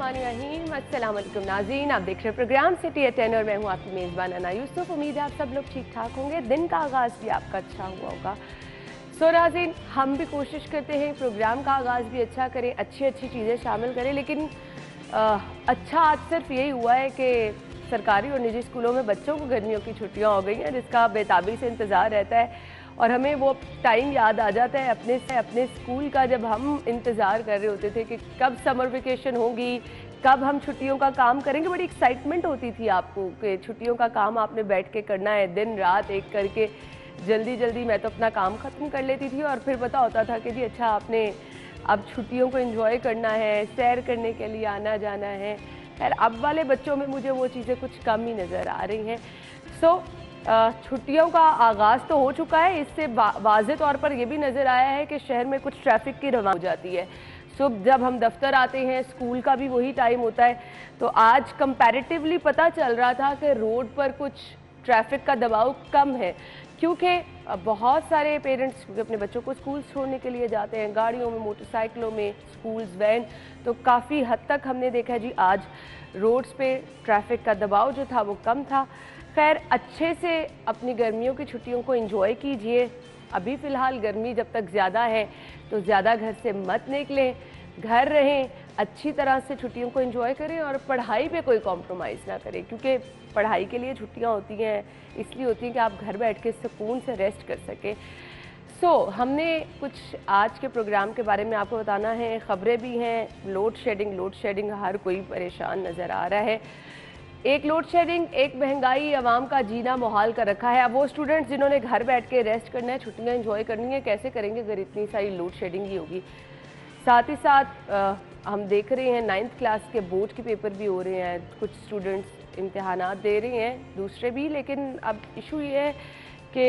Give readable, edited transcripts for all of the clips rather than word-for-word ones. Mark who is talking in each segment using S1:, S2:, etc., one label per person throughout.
S1: बिस्मिल्लाहिर्रहमानिर्रहीम। अस्सलाम वालेकुम नाज़रीन, आप देख रहे हैं प्रोग्राम सिटी एट 10 और मैं हूँ आपकी मेज़बान अना यूसुफ। उम्मीद है आप सब लोग ठीक ठाक होंगे, दिन का आगाज़ भी आपका अच्छा हुआ होगा। सो नाज़रीन, हम भी कोशिश करते हैं प्रोग्राम का आगाज़ भी अच्छा करें, अच्छी अच्छी चीज़ें शामिल करें, लेकिन अच्छा आज सिर्फ यही हुआ है कि सरकारी और निजी स्कूलों में बच्चों को गर्मियों की छुट्टियाँ हो गई हैं, जिसका बेताबी से इंतज़ार रहता है। और हमें वो टाइम याद आ जाता है अपने स्कूल का, जब हम इंतज़ार कर रहे होते थे कि कब समर वेकेशन होगी, कब हम छुट्टियों का काम करेंगे। बड़ी एक्साइटमेंट होती थी आपको कि छुट्टियों का काम आपने बैठ के करना है, दिन रात एक करके जल्दी जल्दी मैं तो अपना काम ख़त्म कर लेती थी और फिर पता होता था कि जी अच्छा आपने अब छुट्टियों को एंजॉय करना है, सैर करने के लिए आना जाना है। खैर अब वाले बच्चों में मुझे वो चीज़ें कुछ कम ही नज़र आ रही हैं। छुट्टियों का आगाज़ तो हो चुका है, इससे वाज़े तौर पर यह भी नज़र आया है कि शहर में कुछ ट्रैफिक की रवानगी हो जाती है। सुबह जब हम दफ्तर आते हैं, स्कूल का भी वही टाइम होता है, तो आज कंपैरेटिवली पता चल रहा था कि रोड पर कुछ ट्रैफिक का दबाव कम है, क्योंकि बहुत सारे पेरेंट्स अपने बच्चों को स्कूल छोड़ने के लिए जाते हैं, गाड़ियों में, मोटरसाइकिलों में, स्कूल्स वैन, तो काफ़ी हद तक हमने देखा जी आज रोड्स पे ट्रैफिक का दबाव जो था वो कम था। खैर अच्छे से अपनी गर्मियों की छुट्टियों को एंजॉय कीजिए। अभी फ़िलहाल गर्मी जब तक ज़्यादा है तो ज़्यादा घर से मत निकलें, घर रहें, अच्छी तरह से छुट्टियों को एंजॉय करें और पढ़ाई पे कोई कॉम्प्रोमाइज़ ना करें, क्योंकि पढ़ाई के लिए छुट्टियां होती हैं, इसलिए होती हैं कि आप घर बैठ के सुकून से रेस्ट कर सकें। हमने कुछ आज के प्रोग्राम के बारे में आपको बताना है, ख़बरें भी हैं। लोड शेडिंग हर कोई परेशान नज़र आ रहा है। एक लोड शेडिंग, एक महंगाई आवाम का जीना मुहाल कर रखा है। अब वो स्टूडेंट्स जिन्होंने घर बैठ के रेस्ट करना है, छुट्टियां एंजॉय करनी है, कैसे करेंगे अगर इतनी सारी लोड शेडिंग ही होगी। साथ ही साथ हम देख रहे हैं 9th क्लास के बोर्ड के पेपर भी हो रहे हैं, कुछ स्टूडेंट्स इम्तहानात दे रहे हैं, दूसरे भी, लेकिन अब इशू ये है कि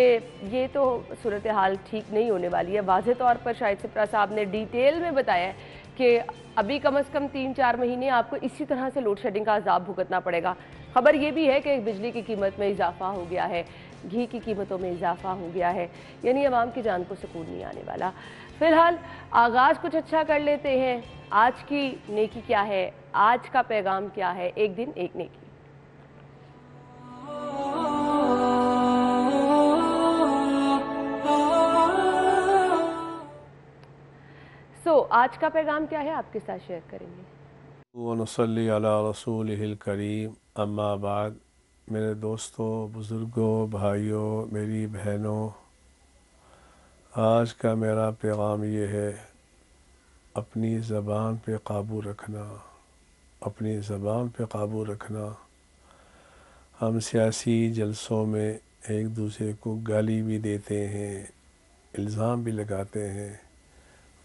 S1: ये तो सूरत हाल ठीक नहीं होने वाली है। वाज़े तौर पर शाहिद सिपरा साहब ने डिटेल में बताया है कि अभी कम से कम 3-4 महीने आपको इसी तरह से लोड शेडिंग का अजाब भुगतना पड़ेगा। खबर ये भी है कि बिजली की कीमत में इजाफा हो गया है, घी की कीमतों में इजाफा हो गया है, यानी आवाम की जान को सुकून नहीं आने वाला। फ़िलहाल आगाज़ कुछ अच्छा कर लेते हैं। आज की नेकी क्या है, आज का पैगाम क्या है? एक दिन एक नेकी। आज का पैगाम क्या है आपके साथ शेयर करेंगे।
S2: वनसल्ली अला रसूलिहिल करीम, अम्मा बाद। मेरे दोस्तों, बुज़ुर्गों, भाइयों, मेरी बहनों, आज का मेरा पैगाम ये है, अपनी ज़बान पे काबू रखना, अपनी ज़बान पे काबू रखना। हम सियासी जलसों में एक दूसरे को गाली भी देते हैं, इल्ज़ाम भी लगाते हैं,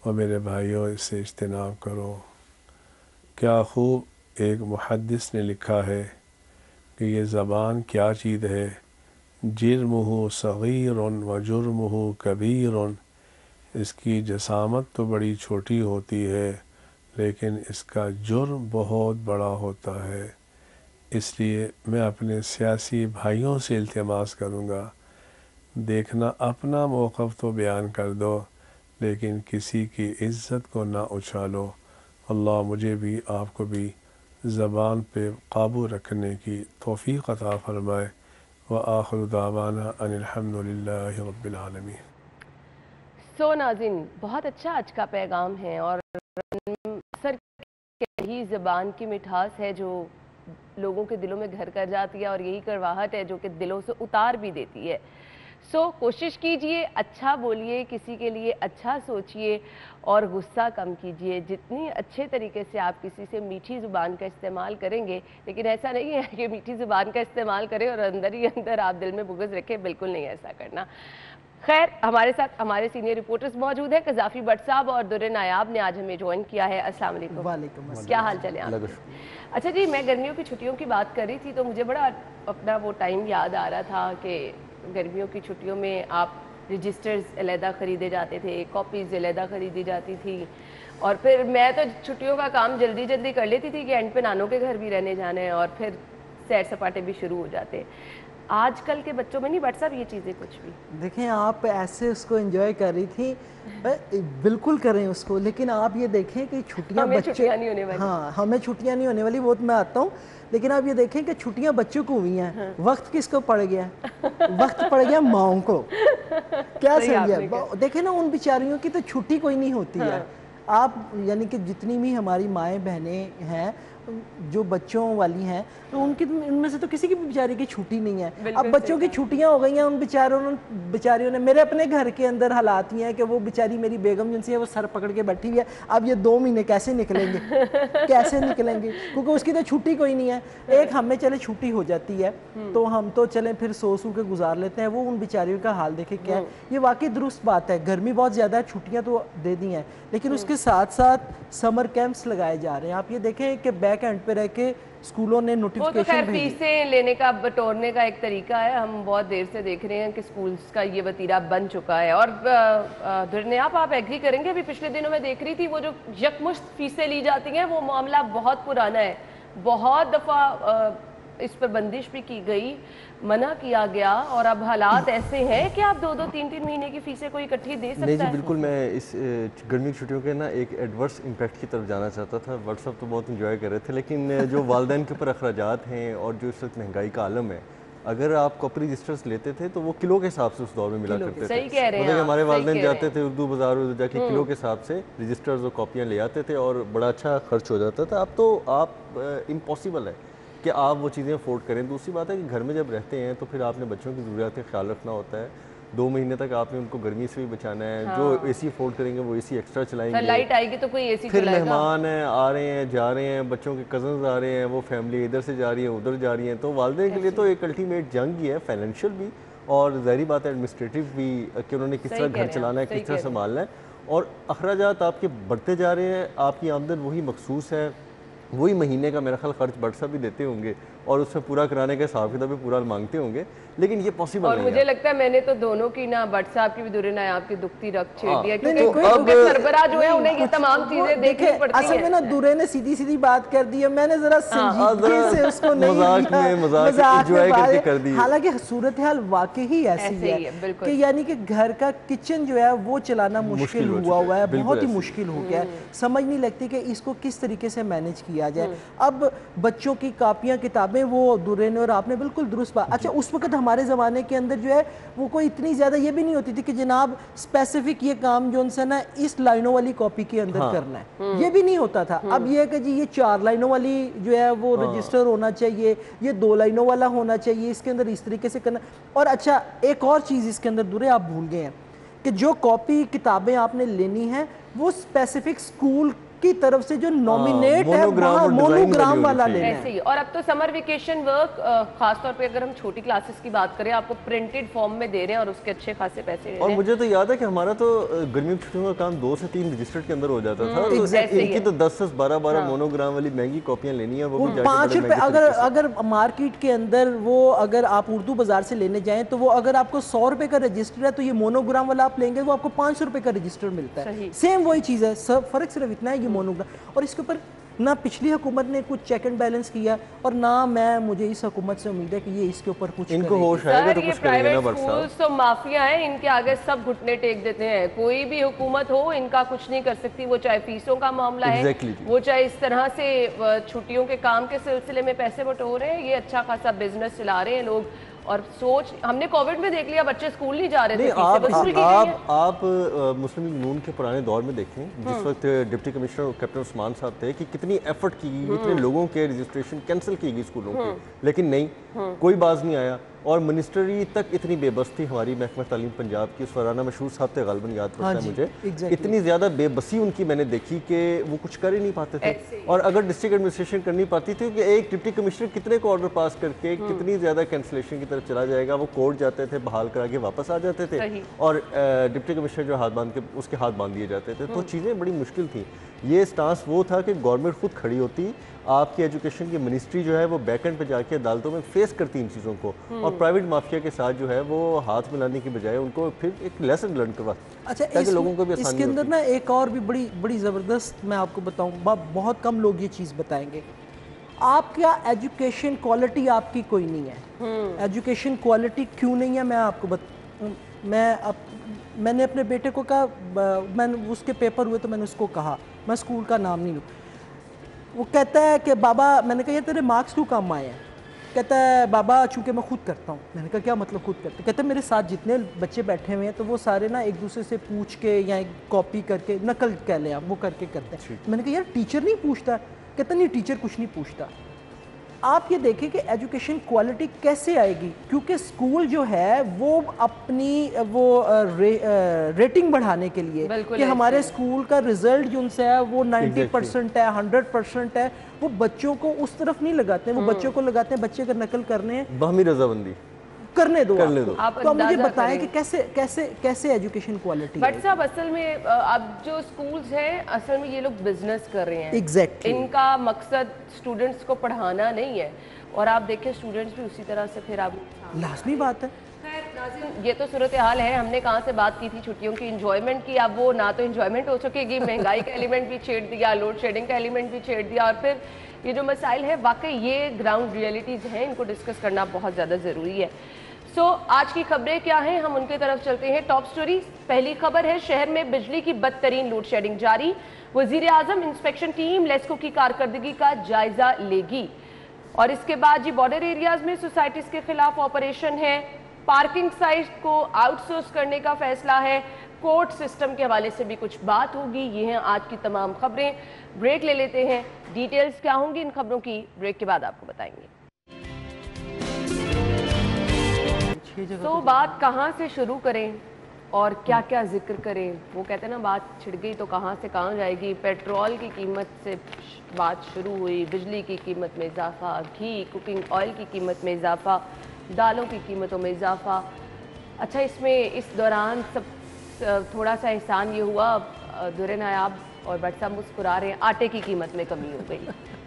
S2: और मेरे भाइयों इससे इज्तनाब करो। क्या खूब एक मुहद्दिस ने लिखा है कि ये ज़बान क्या चीज़ है, जिर्मुहु सगीरुन व जुर्मुहु कबीरुन। इसकी जसामत तो बड़ी छोटी होती है, लेकिन इसका जुर्म बहुत बड़ा होता है। इसलिए मैं अपने सियासी भाइयों से इल्तिमास करूँगा, देखना अपना मौक़िफ़ तो बयान कर दो, लेकिन किसी की इज़्ज़त को ना उछालो। अल्लाह मुझे भी आपको भी ज़बान पे काबू रखने की तौफ़ीक़ अता फ़रमाए। व आखिरु दावाना अनिल हम्दुलिल्लाहि रब्बिल आलमीन।
S1: नाज़रीन, बहुत अच्छा आज का पैगाम है और अक्सर यही ज़बान की मिठास है जो लोगों के दिलों में घर कर जाती है और यही करवाहट है जो कि दिलों से उतार भी देती है। कोशिश कीजिए, अच्छा बोलिए, किसी के लिए अच्छा सोचिए और गुस्सा कम कीजिए। जितनी अच्छे तरीके से आप किसी से मीठी ज़ुबान का इस्तेमाल करेंगे, लेकिन ऐसा नहीं है कि मीठी ज़ुबान का इस्तेमाल करें और अंदर ही अंदर आप दिल में बुग़्ज़ रखें, बिल्कुल नहीं ऐसा करना। खैर हमारे साथ हमारे सीनियर रिपोर्टर्स मौजूद है, कज़ाफ़ी भट्ट साहब और दुर्रे नायाब ने आज हमें ज्वाइन किया है। अस्सलाम वालेकुम।
S3: वालेकुम अस्सलाम।
S1: क्या हाल चाल है आपके? अच्छा जी, मैं गर्मियों की छुट्टियों की बात कर रही थी तो मुझे बड़ा अपना वो टाइम याद आ रहा था कि गर्मियों की छुट्टियों में आप रजिस्टर्स अलहदा ख़रीदे जाते थे, कॉपीज़ अलहदा ख़रीदी जाती थी, और फिर मैं तो छुट्टियों का काम जल्दी जल्दी कर लेती थी कि एंड पे नानों के घर भी रहने जाना है और फिर सैर सपाटे भी शुरू हो जाते। آج کل کے بچوں میں نہیں بٹ صاحب یہ چیزیں کچھ بھی.
S3: دیکھیں آپ ایسے اس کو انجوائے کر رہی تھی, بالکل کریں اس کو, لیکن آپ یہ دیکھیں کہ چھٹیاں بچے, ہاں ہمیں چھٹیاں نہیں ہونے والی, وہ تو میں آتا ہوں, لیکن آپ یہ دیکھیں کہ چھٹیاں بچوں کو ہوئی ہیں, وقت کس کو پڑ گیا, وقت پڑ گیا ماؤں کو. کیا سمجھے, دیکھیں نا ان بیچاریوں کی تو چھٹی کوئی نہیں ہوتی ہے. آپ یعنی کہ جتنی بھی ہماری مائیں بہنیں ہیں جو بچوں والی ہیں, تو ان میں سے تو کسی کی بھی بیچاری کی چھٹی نہیں ہے. اب بچوں کی چھٹیاں ہو گئی ہیں, ان بیچاریوں نے, میرے اپنے گھر کے اندر حالات یہ ہیں کہ وہ بیچاری میری بیگم جن سے ہے وہ سر پکڑ کے بیٹھی ہوئی ہے, اب یہ 2 مہینے کیسے نکلیں گے, کیسے نکلیں گے, کیونکہ اس کی تو چھٹی کوئی نہیں ہے. ایک ہمیں چلے چھٹی ہو جاتی ہے تو ہم تو چلیں پھر سو کے گزار لیتے ہیں, وہ ان بیچاریوں کا حال دیکھیں کیا ہے. یہ واقعی درست بات ہے, گرمی بہت زیادہ ہے, چھٹیاں تو دے دی ہیں, لیکن اس کے ساتھ ساتھ سمر کیمپس لگائے جا رہے ہیں. آپ یہ دیکھیں کہ بیک اینڈ پہ رہ کے اسکولوں نے نوٹیفیکیشن بھیجی.
S1: فیسیں لینے کا بٹورنے کا ایک طریقہ ہے, ہم بہت دیر سے دیکھ رہے ہیں کہ اسکولس کا یہ وتیرہ بن چکا ہے. اور درنیاب آپ ایگری کریں گے, ابھی پچھلے دنوں میں دیکھ رہی تھی وہ جو یکمشت فیسیں لی جاتی ہیں, وہ معاملہ بہت پرانا ہے. بہت دفعہ اس پر بندش بھی کی گئی, منع کیا گیا, اور اب حالات ایسے ہیں کہ آپ 2-2 3-3 مہینے کی فیسیں کوئی اکٹھی دے سکتا ہے.
S4: نہیں جی بالکل, میں اس گرمی کی چھٹیوں کے نا ایک ایڈورس امپیکٹ کی طرف جانا چاہتا تھا. واٹس ایپ تو بہت انجوائے کر رہے تھے, لیکن جو والدین کے اوپر اخراجات ہیں اور جو اس وقت مہنگائی کا عالم ہے, اگر آپ کاپی رجسٹرز لیتے تھے تو وہ کلو کے حساب سے اس دور میں ملا کرتے تھے.
S1: صحیح کہہ رہے ہیں,
S4: مطلب ہمارے والدین جاتے تھے اردو بازار جا کے کلو کے حساب سے رجسٹرز اور کاپیاں لے آتے تھے, اور بڑا اچھا خرچ ہو جاتا تھا. اب تو آپ امپاسبل ہے کہ آپ وہ چیزیں افورڈ کریں. دوسری بات ہے کہ گھر میں جب رہتے ہیں تو پھر آپ نے بچوں کی ضروریات کا خیال رکھنا ہوتا ہے. 2 مہینے تک آپ نے ان کو گرمی سے بھی بچانا ہے. جو اے سی افورڈ کریں گے وہ اے سی ایکسٹرا چلائیں گے,
S1: لائٹ آئے گی تو کوئی اے سی
S4: پھر مہمان ہیں, آ رہے ہیں, جا رہے ہیں, بچوں کے کزنز آ رہے ہیں, وہ فیملی ادھر سے جا رہی ہے, ادھر جا رہی ہیں. تو والدین کے لیے تو ایک الٹیمیٹ جنگ ہی ہے, فائنینشیل بھی اور ظاہری بات ہے ایڈمنسٹریٹو بھی, کہ انہوں نے کس طرح گھر چلانا ہے, کس طرح سنبھالنا ہے. اور اخراجات آپ کے بڑھتے جا رہے ہیں, آپ کی آمدن وہی مخصوص ہے, وہی مہینے کا میرا خیال خرچ بٹ صاحب بھی دیتے ہوں گے, اور اس میں پورا کرانے کا حساب کتاب بھی پورا مانگتے ہوں گے, لیکن یہ پاسبل نہیں ہے.
S1: اور مجھے لگتا ہے میں نے تو دونوں کی نا بٹ صاحب کی بھی دورے نایاب کی دکھتی رکھ چھیڑ دیا, کیونکہ سربراہ جو ہے انہیں یہ تمام چیزیں دیکھنی پڑتی ہیں.
S3: اصل میں نا دورے نے سیدھی بات کر دی ہے, میں نے ذرا سنجیدگی سے اس کو نہیں
S4: مذاق میں کر دی.
S3: حالانکہ صورتحال واقعی ایسی ہے کہ یعنی کہ گھر کا کچن جو ہے وہ چلانا مشکل ہوا ہے, بہت ہی مشکل ہو گیا ہے. سمجھ نہیں لگتی کہ اس کو کس طریقے سے مینیج کیا جائے. اب بچوں کی کاپیاں کتابیں, وہ دورے نے اور آپ نے بالکل درست بات. اچھا اس وقت ہمارے زمانے کے اندر جو ہے وہ کوئی اتنی زیادہ یہ بھی نہیں ہوتی تھی کہ جناب اسپیسیفک یہ کام جو ان سے نا اس لائنوں والی کاپی کے اندر کرنا ہے, یہ بھی نہیں ہوتا تھا. اب یہ ہے کہ جی یہ 4 لائنوں والی جو ہے وہ رجسٹر ہونا چاہیے, یہ 2 لائنوں والا ہونا چاہیے, اس کے اندر اس طریقے سے کرنا. اور اچھا ایک اور چیز اس کے اندر دورے آپ بھول گئے ہیں کہ جو کاپی کتابیں آپ نے لینی ہیں وہ اسپیسیفک سکول کی طرف سے جو نومینیٹ ہے وہاں مونوگرام والا لینا ہے.
S1: ایسے ہی. اور اب تو سمر ویکیشن ورک خاص طور پہ اگر ہم چھوٹی کلاسز کی بات کریں, آپ کو پرنٹڈ فارم میں دے رہے ہیں اور اس کے اچھے خاصے پیسے دے رہے ہیں.
S4: اور مجھے تو یاد ہے کہ ہمارا تو گرمیوں کی چھٹیوں کا کام 2 سے 3 رجسٹر کے اندر ہو جاتا تھا. ان کی تو 10 سے 12 مونوگرام والی مہنگی کاپیاں لینی ہیں, وہ بھی
S3: 5 روپے. اگر مارکیٹ کے اندر وہ اگر آپ اردو بازار سے لینے جائیں تو وہ اگر آپ کو 100 روپے کا رجسٹر ہے تو یہ مونوگرام والا آپ لیں گے وہ آپ کو 500 روپے کا رجسٹر ملتا ہے. سیم وہی چیز ہے, فرق صرف اتنا ہے یہ مونوگرام. اور اس کے اوپر نہ پچھلی حکومت نے کچھ چیک اینڈ بیلنس کیا اور نہ مجھے اس حکومت سے امید ہے کہ یہ اس کے اوپر کچھ
S4: ان کو ہوش ہے کہ تو کچھ کریں گے نا.
S1: پرائیویٹ سکولز تو مافیا ہیں, ان کے آگے سب گھٹنے ٹیک دیتے ہیں. کوئی بھی حکومت ہو ان کا کچھ نہیں کر سکتی, وہ چاہے فیسوں کا معاملہ ہے, وہ چاہے اس طرح سے چھٹیوں کے کام کے سلسلے میں پیسے بٹور ہیں. یہ اچھا خاصا بزنس چلا رہے ہیں لوگ. اور سوچ ہم نے کووڈ میں دیکھ لیا, بچے اسکول نہیں جا رہے تھے.
S4: آپ مسلم لیگ نون کے پرانے دور میں دیکھیں, جس وقت ڈپٹی کمشنر کیپٹن عثمان صاحب تھے, کہ کتنی ایفرٹ کی گئی, کتنے لوگوں کے رجسٹریشن کینسل کی گئی اسکولوں کی, لیکن نہیں, کوئی باز نہیں آیا. اور منسٹری تک اتنی بے بس تھی ہماری محکمہ تعلیم پنجاب کی, اس ورانا مشہور صاحب تھے, غالباً یاد پڑتا ہے مجھے, اتنی زیادہ بے بسی ان کی میں نے دیکھی کہ وہ کچھ کر ہی نہیں پاتے تھے. اور اگر ڈسٹرکٹ ایڈمنسٹریشن کرنی پاتی تھی کہ ایک ڈپٹی کمشنر کتنے کو آرڈر پاس کر کے کتنی زیادہ کینسلیشن کی طرف چلا جائے گا, وہ کورٹ جاتے تھے, بحال کرا کے واپس آ جاتے تھے, اور ڈپٹی کمشنر جو ہاتھ باندھ کے اس کے ہاتھ باندھ دیے جاتے تھے. تو چیزیں بڑی مشکل تھیں. یہ سٹانس وہ تھا کہ گورنمنٹ خود کھڑی ہوتی, آپ کی ایجوکیشن کی منسٹری جو ہے وہ بیک اینڈ پہ جا کے عدالتوں میں فیس کرتی ان چیزوں کو, اور پرائیویٹ مافیا کے ساتھ جو ہے وہ ہاتھ ملانے کی بجائے ان کو پھر ایک لیسن لرن کروا.
S3: اچھا اس کے اندر نا ایک اور بھی بڑی زبردست میں آپ کو بتاؤں, بہت کم لوگ یہ چیز بتائیں گے. آپ کیا ایجوکیشن کوالٹی آپ کی کوئی نہیں ہے. ایجوکیشن کوالٹی کیوں نہیں ہے میں آپ کو میں نے اپنے بیٹے کو کہا, میں اس کے پیپر ہوئے تو میں نے اس کو کہا, میں اسکول کا نام نہیں لوں, وہ کہتا ہے کہ بابا, میں نے کہا یہ تیرے مارکس کیوں کم آئے ہیں, کہتا ہے بابا چونکہ میں خود کرتا ہوں. میں نے کہا کیا مطلب خود کرتے؟ کہتا ہے میرے ساتھ جتنے بچے بیٹھے ہوئے ہیں تو وہ سارے نا ایک دوسرے سے پوچھ کے یا کاپی کر کے, نقل کہہ لیں آپ, وہ کر کے کرتے ہیں. میں نے کہا یار ٹیچر نہیں پوچھتا. کہتا نہیں ٹیچر کچھ نہیں پوچھتا. آپ یہ دیکھیں کہ ایجوکیشن کوالٹی کیسے آئے گی, کیونکہ اسکول جو ہے وہ اپنی وہ ریٹنگ بڑھانے کے لیے کہ ہمارے اسکول کا رزلٹ جو ان سے ہے وہ 90% ہے, 100% ہے, وہ بچوں کو اس طرف نہیں لگاتے ہیں, وہ بچوں کو لگاتے ہیں بچے اگر نقل کرنے ہیں
S4: باہمی رضامندی
S3: کرنے دو. تو مجھے بتائیں کہ کیسے ایجوکیشن کوالٹی.
S1: بٹ صاحب اصل میں اب جو اسکولز ہیں اصل میں یہ لوگ بزنس کر رہے ہیں.
S3: ایگزیکٹلی
S1: ان کا مقصد اسٹوڈنٹس کو پڑھانا نہیں ہے, اور آپ دیکھیں اسٹوڈنٹس بھی اسی طرح سے پھر آپ
S3: لازمی بات ہے.
S1: خیر ناظرین, یہ تو صورتحال ہے. ہم نے کہاں سے بات کی تھی چھٹیوں کی انجوائمنٹ کی, اب وہ نہ تو انجوائمنٹ ہو سکے گی, مہنگائی کا ایلیمنٹ بھی چھیڑ دیا, لوڈ شیڈنگ کا ایلیمنٹ بھی چھیڑ دیا, اور پھر یہ جو مسائل ہے واقعی یہ گراؤنڈ ریئلٹیز ہیں, ان کو ڈسکس کرنا بہت زیادہ ضروری ہے. سو آج کی خبریں کیا ہیں, ہم ان کی طرف چلتے ہیں. ٹاپ سٹوری پہلی خبر ہے, شہر میں بجلی کی بدترین لوڈ شیڈنگ جاری, وزیر اعظم انسپیکشن ٹیم لیسکو کی کارکردگی کا جائزہ لے گی. اور اس کے بعد جی بارڈر ایریاز میں سوسائٹیز کے خلاف آپریشن ہے, پارکنگ سائٹ کو آؤٹ سورس کرنے کا فیصلہ ہے, کورٹ سسٹم کے حوالے سے بھی کچھ بات ہوگی. یہ ہیں آج کی تمام خبریں. بریک لے لیتے ہیں, ڈیٹیلز کیا ہوں گی ان خبروں کی بریک کے بعد آپ کو بتائیں گے. تو بات کہاں سے شروع کریں اور کیا کیا ذکر کریں, وہ کہتے ہیں نا بات چھڑ گئی تو کہاں سے کہاں جائے گی. پیٹرول کی قیمت سے بات شروع ہوئی, بجلی کی قیمت میں اضافہ, گھی کوکنگ آئل کی قیمت میں اضافہ, دالوں کی قیمتوں میں اضافہ. اچھا اس میں اس دوران سب تھوڑا سا احسان یہ ہوا, در نایاب اور بٹ صاحب مسکرا رہے ہیں, آٹے کی قیمت میں کمی ہو گئی.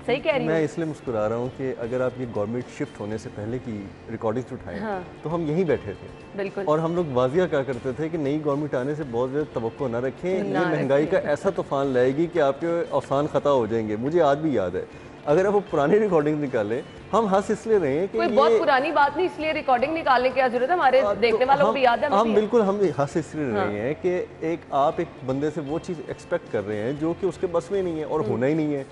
S1: صحیح کہہ رہی ہوں.
S4: میں اس لیے مسکرا رہا ہوں کہ اگر آپ یہ گورنمنٹ شفٹ ہونے سے پہلے کی ریکارڈنگز اٹھائیں تو ہم یہیں بیٹھے تھے,
S1: بالکل,
S4: اور ہم لوگ واضح کہا کرتے تھے کہ نئی گورنمنٹ آنے سے بہت زیادہ توقع نہ رکھیں, یہ مہنگائی کا ایسا طوفان لائے گی کہ آپ کے اوسان خطا ہو جائیں گے. مجھے آج بھی یاد ہے, اگر آپ وہ پرانی ریکارڈنگ نکالیں, ہم ہنس اس لیے رہے ہیں کہ
S1: کوئی بہت پرانی بات نہیں, اس لیے ریکارڈنگ نکالنے کی ضرورت ہے, ہمارے دیکھنے والوں کو بھی یاد ہے.
S4: ہم بالکل ہم ہنس اس لیے رہے ہیں کہ آپ ایک بندے سے وہ چیز ایکسپیکٹ کر رہے ہیں جو کہ اس کے بس میں نہیں ہے اور ہونا ہی نہیں ہے.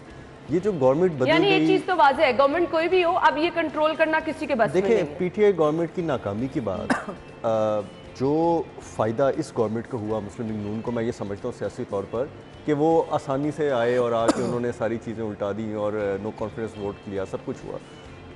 S4: یہ جو گورنمنٹ بدل گئی,
S1: یعنی ایک چیز تو واضح ہے, گورنمنٹ کوئی بھی ہو, اب یہ کنٹرول کرنا کسی کے بس میں نہیں ہے.
S4: دیکھیں پی ٹی آئی گورنمنٹ کی ناکامی کی بعد جو فائدہ اس گورنمنٹ کو ہوا مسلم لیگ نون کو, میں یہ سمجھتا ہوں سیاسی طور پر کہ وہ آسانی سے آئے اور آ کے انہوں نے ساری چیزیں الٹا دی اور نو کانفیڈنس ووٹ کیا, سب کچھ ہوا.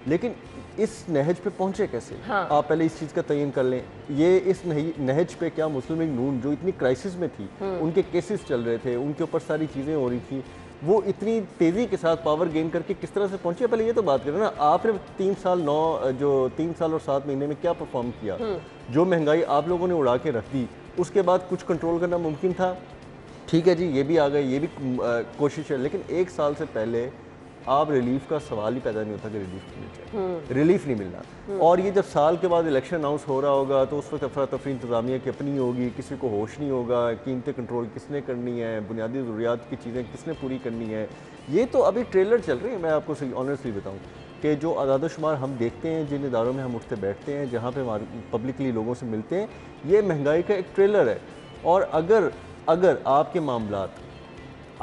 S4: لیکن اس نہج پہ پہنچے کیسے؟ آپ پہلے اس چیز کا تعین کر لیں. یہ اس نہج پہ کیا مسلم لیگ نون جو اتنی کرائسس میں تھی, ان کے کیسز چل رہے تھے, ان کے اوپر ساری چیزیں ہو رہی تھیں, وہ اتنی تیزی کے ساتھ پاور گین کر کے کس طرح سے پہنچے؟ پہلے یہ تو بات کریں نا, آپ نے 3 سال اور 7 مہینے میں کیا پرفارم کیا؟ جو مہنگائی آپ لوگوں نے اڑا کے رکھ دی, اس کے بعد کچھ کنٹرول کرنا ممکن تھا. ٹھیک ہے جی, یہ بھی آ گئے, یہ بھی کوشش ہے, لیکن 1 سال سے پہلے آپ ریلیف کا سوال ہی پیدا نہیں ہوتا کہ ریلیف نہیں ملنا. اور یہ جب سال کے بعد الیکشن اناؤنس ہو رہا ہوگا تو اس وقت افراتفری انتظامیہ کی اپنی ہوگی, کسی کو ہوش نہیں ہوگا, قیمتیں کنٹرول کس نے کرنی ہے, بنیادی ضروریات کی چیزیں کس نے پوری کرنی ہے. یہ تو ابھی ٹریلر چل رہی ہے. میں آپ کو آنیسٹلی بتاؤں کہ جو اعداد و شمار ہم دیکھتے ہیں, جن اداروں میں ہم اٹھتے بیٹھتے ہیں, جہاں پہ پبلکلی لوگوں سے ملتے ہیں, یہ مہنگائی کا ایک ٹریلر ہے. اور اگر آپ کے معاملات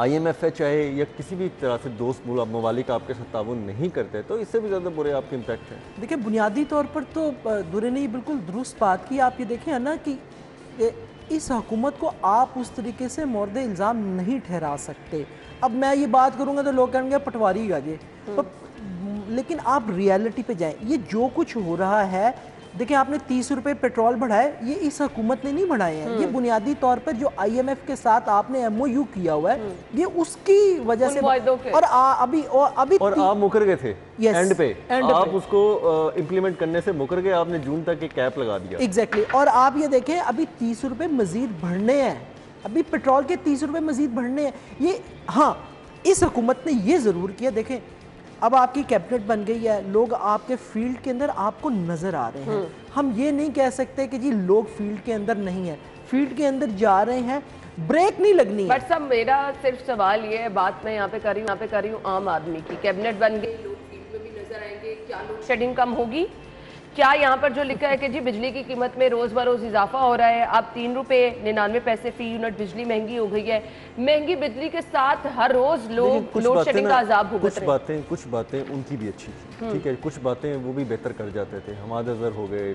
S4: آئی ایم ایف ہے چاہے یا کسی بھی طرح سے دوست ممالک آپ کے ساتھ تعاون نہیں کرتے, تو اس سے بھی زیادہ برے آپ کے امپیکٹ ہیں.
S3: دیکھیں بنیادی طور پر تو دورے نے بالکل درست بات کی. آپ یہ دیکھیں نا کہ اس حکومت کو آپ اس طریقے سے مورد الزام نہیں ٹھہرا سکتے. اب میں یہ بات کروں گا تو لوگ کہیں گے پٹواری گاجے, لیکن آپ ریالٹی پہ جائیں. یہ جو کچھ ہو رہا ہے, دیکھیں آپ نے 30 روپے پیٹرول بڑھائے, یہ اس حکومت نے نہیں بڑھائے ہیں, یہ بنیادی طور پر جو آئی ایم ایف کے ساتھ آپ نے ایم او یو کیا ہوا ہے, یہ اس کی وجہ سے. اور
S4: آپ مکر گئے تھے اینڈ پہ, آپ اس کو امپلیمنٹ کرنے سے مکر گئے, آپ نے جون تک ایک کیپ لگا دیا.
S3: ایگزیکٹلی. اور آپ یہ دیکھیں ابھی 30 روپے مزید بڑھنے ہیں, ابھی پیٹرول کے 30 روپے مزید بڑھنے ہیں. یہ ہاں اس حکومت نے یہ ضرور کیا. دیکھیں اب آپ کی کیبنٹ بن گئی ہے, لوگ آپ کے فیلڈ کے اندر آپ کو نظر آ رہے ہیں. ہم یہ نہیں کہہ سکتے کہ جی لوگ فیلڈ کے اندر نہیں ہیں, فیلڈ کے اندر جا رہے ہیں, بریک نہیں لگنی ہے.
S1: بٹ صاحب میرا صرف سوال یہ ہے, بات میں یہاں پہ کر رہی ہوں عام آدمی کی. کیبنٹ بن گئی, لوگ क्या लोड शेडिंग कम होगी? क्या यहाँ पर जो लिखा है कि जी बिजली की कीमत में रोज बरोज इजाफा हो रहा है, अब 3 रुपए 99 पैसे फी यूनिट बिजली महंगी हो गई है। महंगी बिजली के साथ हर रोज लोग लोड शेडिंग का अजाब भुगत रहे हैं।
S4: कुछ बातें उनकी भी अच्छी थी, ठीक है, कुछ बातें वो भी बेहतर कर जाते थे। हमाद अजहर हो गए,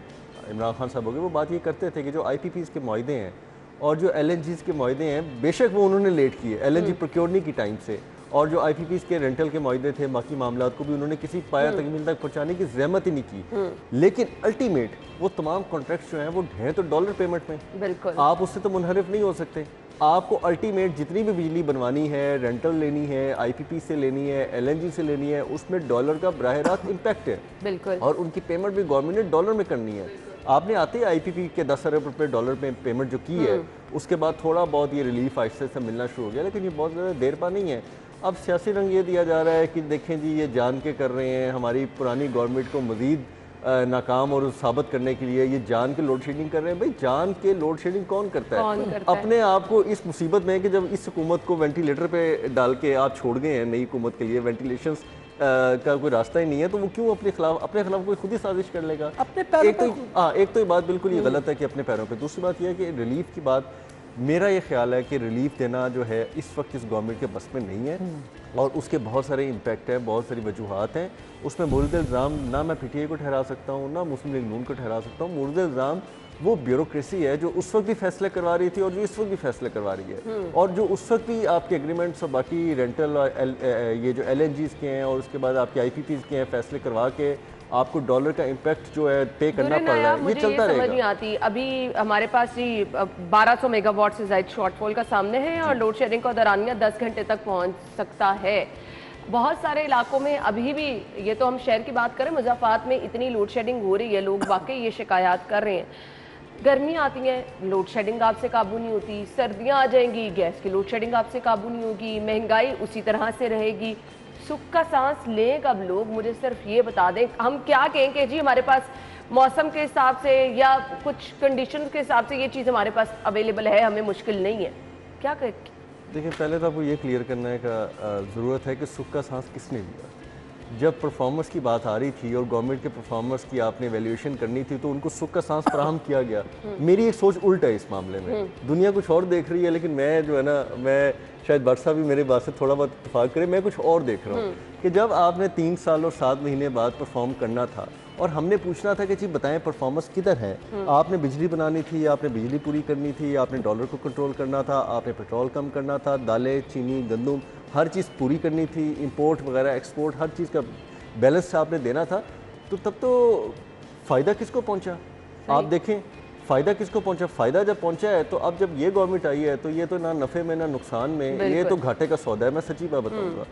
S4: इमरान खान साहब हो गए, वो बात ये करते थे कि जो IPPs के मुआहदे हैं और जो LNGs के मुआहदे हैं, बेशक वो उन्होंने लेट किए LNG प्रोक्योर की टाइम से, और जो IPPs के रेंटल के मुआहदे थे, बाकी मामलात को भी उन्होंने किसी पाया तकमील तक पहुंचाने की ज़हमत ही नहीं की। लेकिन अल्टीमेट वो तमाम कॉन्ट्रैक्ट्स जो हैं वो हैं तो डॉलर पेमेंट में,
S1: बिल्कुल
S4: आप उससे तो मुनहरिफ नहीं हो सकते। आपको अल्टीमेट जितनी भी बिजली बनवानी है, रेंटल लेनी है, IPP से लेनी है, LNG से लेनी है, उसमें डॉलर का बराह रास्त इम्पैक्ट है,
S1: बिल्कुल,
S4: और उनकी पेमेंट भी गवर्नमेंट ने डॉलर में करनी है। आपने आते ही IPP के 10 अरब रुपये डॉलर में पेमेंट जो की है, उसके बाद थोड़ा बहुत ये रिलीफ आहिस्ते से मिलना शुरू हो गया, लेकिन ये बहुत ज़्यादा देर पा नहीं है। अब सियासी रंग ये दिया जा रहा है कि देखें जी ये जान के कर रहे हैं, हमारी पुरानी गवर्नमेंट को मज़ीद नाकाम और साबित करने के लिए ये जान के लोड शेडिंग कर रहे हैं। भाई जान के लोड शेडिंग कौन करता है? अपने आप को इस मुसीबत में कि जब इस हुकूमत को वेंटिलेटर पे डाल के आप छोड़ गए हैं, नई हुकूमत के लिए वेंटिलेशंस का कोई रास्ता ही नहीं है, तो वो क्यों अपने खिलाफ कोई खुद ही साजिश कर लेगा?
S3: अपने पैरों
S4: एक तो ये बात बिल्कुल ये गलत है कि अपने पैरों पे। दूसरी बात ये है कि रिलीफ की बात, मेरा ये ख्याल है कि रिलीफ देना जो है इस वक्त इस गवर्नमेंट के बस में नहीं है, और उसके बहुत सारे इम्पैक्ट हैं, बहुत सारी वजूहात हैं। उसमें मुर्द इल्ज़ाम ना मैं PTI को ठहरा सकता हूँ, ना मुस्लिम लीग नून को ठहरा सकता हूँ। मुर्द इल्ज़ाम वो ब्यूरोक्रेसी है जो उस वक्त भी फैसले करवा रही थी और जो इस वक्त भी फैसले करवा रही है, और जो उस वक्त भी आपके एग्रीमेंट्स और बाकी रेंटल और ये जो LNGs के हैं और उसके बाद आपके IPPs के हैं, फैसले करवा के आपको डॉलर का इम्पैक्ट जो है पे करना पड़ रहा है। ये चलता रहेगा।
S1: समझ नहीं आती। अभी हमारे पास ही 1200 मेगावाट से ज़ायद शॉर्टफॉल का सामने है और लोड शेडिंग का दौरानिया 10 घंटे तक पहुंच सकता है। बहुत सारे इलाकों में अभी भी, ये तो हम शहर की बात करें, मुज़ाफ़ात में इतनी लोड शेडिंग हो रही है, लोग वाकई ये शिकायत कर रहे हैं। गर्मी आती है, लोड शेडिंग आपसे काबू नहीं होती, सर्दियाँ आ जाएंगी, गैस की लोड शेडिंग आपसे काबू नहीं होगी, महंगाई उसी तरह से रहेगी। सुख का सांस लें कब लोग? मुझे सिर्फ ये बता दें, हम क्या कहें कि जी हमारे पास मौसम के हिसाब से या कुछ कंडीशन के हिसाब से ये चीज़ हमारे पास अवेलेबल है, हमें मुश्किल नहीं है, क्या कहें?
S4: देखिए, पहले तो आपको ये क्लियर करने का ज़रूरत है कि सुख का सांस किसने लिया। जब परफॉर्मेंस की बात आ रही थी और गवर्नमेंट के परफॉर्मेंस की आपने वैल्यूएशन करनी थी, तो उनको सुख का सांस फराहम किया गया। मेरी एक सोच उल्ट है इस मामले में, दुनिया कुछ और देख रही है, लेकिन मैं जो है ना, मैं शायद भट्ट साहब भी मेरे बात से थोड़ा बहुत इत्तेफाक करें, मैं कुछ और देख रहा हूँ कि जब आपने 3 साल और 7 महीने बाद परफॉर्म करना था और हमने पूछना था कि जी बताएं परफॉर्मेंस किधर है, आपने बिजली बनानी थी, आपने बिजली पूरी करनी थी, आपने डॉलर को कंट्रोल करना था, आपने पेट्रोल कम करना था, दालें, चीनी, गंदम, हर चीज़ पूरी करनी थी, इंपोर्ट वगैरह एक्सपोर्ट, हर चीज़ का बैलेंस आपने देना था, तो तब तो फ़ायदा किसको पहुंचा? आप देखें फ़ायदा किसको पहुंचा। फ़ायदा जब पहुंचा है तो अब जब ये गवर्नमेंट आई है तो ये तो ना नफ़े में ना नुकसान में, ये तो घाटे का सौदा है। मैं सच्ची बात बताऊंगा,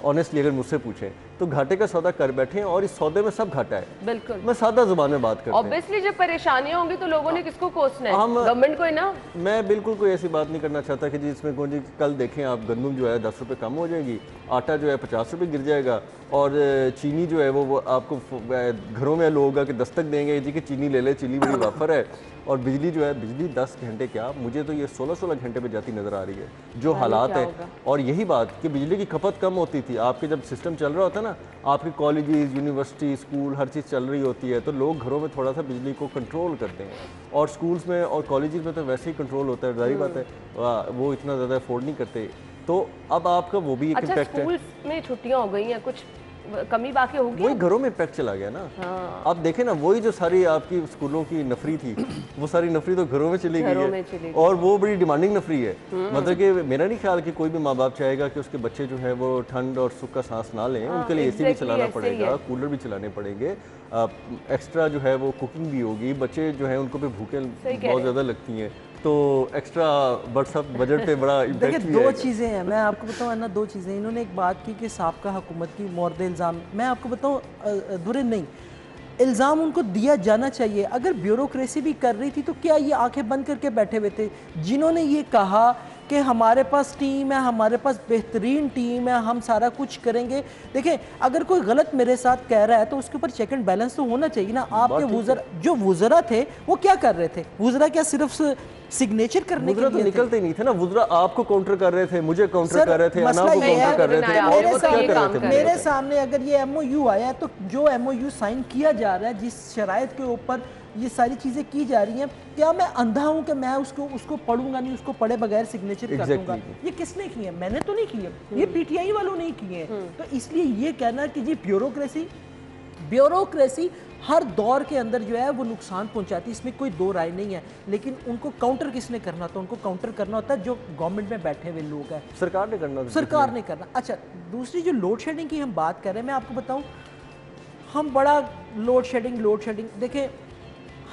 S4: ऑनेस्टली अगर मुझसे पूछें तो घाटे का सौदा कर बैठे हैं और इस सौदे में सब घाटा है।
S1: बिल्कुल,
S4: मैं सादा जुबान में बात करता हूं।
S1: ऑब्वियसली जब परेशानियां होंगी तो लोगों ने किसको कोसना है? गवर्नमेंट को ही ना।
S4: मैं बिल्कुल कोई ऐसी बात नहीं करना चाहता कि जी इसमें कौन जी, कल देखें आप गंदम जो है 10 रुपये कम हो जाएगी, आटा जो है 50 रुपये गिर जाएगा, और चीनी जो है वो आपको घरों में लोग आके दस्तक देंगे जी कि चीनी ले ले, चीनी बड़ी वाफर है। और बिजली जो है, बिजली 10 घंटे क्या, मुझे तो ये 16-16 घंटे पे जाती नज़र आ रही है जो हालात है। और यही बात कि बिजली की खपत कम होती थी, आपके जब सिस्टम चल रहा होता है ना, आपके कॉलेजेस, यूनिवर्सिटी, स्कूल, हर चीज़ चल रही होती है, तो लोग घरों में थोड़ा सा बिजली को कंट्रोल करते हैं, और स्कूल्स में और कॉलेजेस में तो वैसे ही कंट्रोल होता है, जाहिर बात है वो इतना ज़्यादा अफोर्ड नहीं करते। तो अब आपका वो भी एक इम्पैक्ट है।
S1: स्कूल्स में छुट्टियां हो गई हैं, कुछ कमी बाकी होगी,
S4: वही घरों में इम्पैक्ट चला गया ना। हाँ। आप देखें ना, वही जो सारी आपकी स्कूलों की नफरी थी वो सारी नफरी तो घरों में चली गई है, और वो बड़ी डिमांडिंग नफरी है। मतलब कि मेरा नहीं ख्याल कि कोई भी माँ बाप चाहेगा कि उसके बच्चे जो है वो ठंड और सुख का सांस ना लें। उनके लिए एसी भी चलाना पड़ेगा, कूलर भी चलाने पड़ेंगे, एक्स्ट्रा जो है वो कुकिंग भी होगी, बच्चे जो है उनको भी भूखें बहुत ज़्यादा लगती हैं, तो एक्स्ट्रा व्हाट्सएप बजट पे बड़ा इम्पैक्ट भी है।
S3: दो चीज़ें हैं, मैं आपको बताऊँ ना, दो चीज़ें। इन्होंने एक बात की कि साबका हुकूमत की मोर्द इल्ज़ाम, मैं आपको बताऊँ दुरे नहीं, इल्ज़ाम उनको दिया जाना चाहिए। अगर ब्यूरोक्रेसी भी कर रही थी तो क्या ये आंखें बंद करके बैठे हुए थे? जिन्होंने ये कहा کہ ہمارے پاس ٹیم ہے, ہمارے پاس بہترین ٹیم ہے, ہم سارا کچھ کریں گے. دیکھیں اگر کوئی غلط میرے ساتھ کہہ رہا ہے تو اس کے اوپر چیک اینڈ بیلنس تو ہونا چاہیے نا. آپ کے جو وزراء تھے وہ کیا کر رہے تھے؟ وزراء کیا صرف سگنیچر کرنے کے لیے
S4: نکلتے نہیں تھے نا, وزراء آپ کو کاؤنٹر کر رہے تھے, مجھے کاؤنٹر کر رہے تھے, انا کو کاؤنٹر کر رہے تھے.
S3: میرے سامنے اگر یہ ایم او یو آیا ہے تو جو ایم او یو سائن کیا جا رہا ہے, جس شرائط کے اوپر یہ ساری چیزیں کی جا رہی ہیں, کیا میں اندھا ہوں کہ میں اس کو پڑھوں گا نہیں, اس کو پڑھے بغیر سگنیچر کر دوں گا؟ یہ کس نے کی ہے؟ میں نے تو نہیں کی ہے, یہ پی ٹی آئی والوں نے کیے ہیں. تو اس لیے یہ کہنا کہ جی بیوروکریسی ہر دور کے اندر جو ہے وہ نقصان پہنچاتی ہے, اس میں کوئی دو رائے نہیں ہے. لیکن ان کو کاؤنٹر کس نے کرنا ہوتا ہے؟ ان کو کاؤنٹر کرنا ہوتا ہے جو گورنمنٹ میں بیٹھے ہوئے لوگ ہیں,
S4: سرکار نے کرنا.
S3: سرکار نے کرنا. اچھا دوسری جو لوڈ شیڈنگ کی ہم بات کر رہے ہیں, میں آپ کو بتاؤں, ہم بڑا لوڈ شیڈنگ دیکھیں,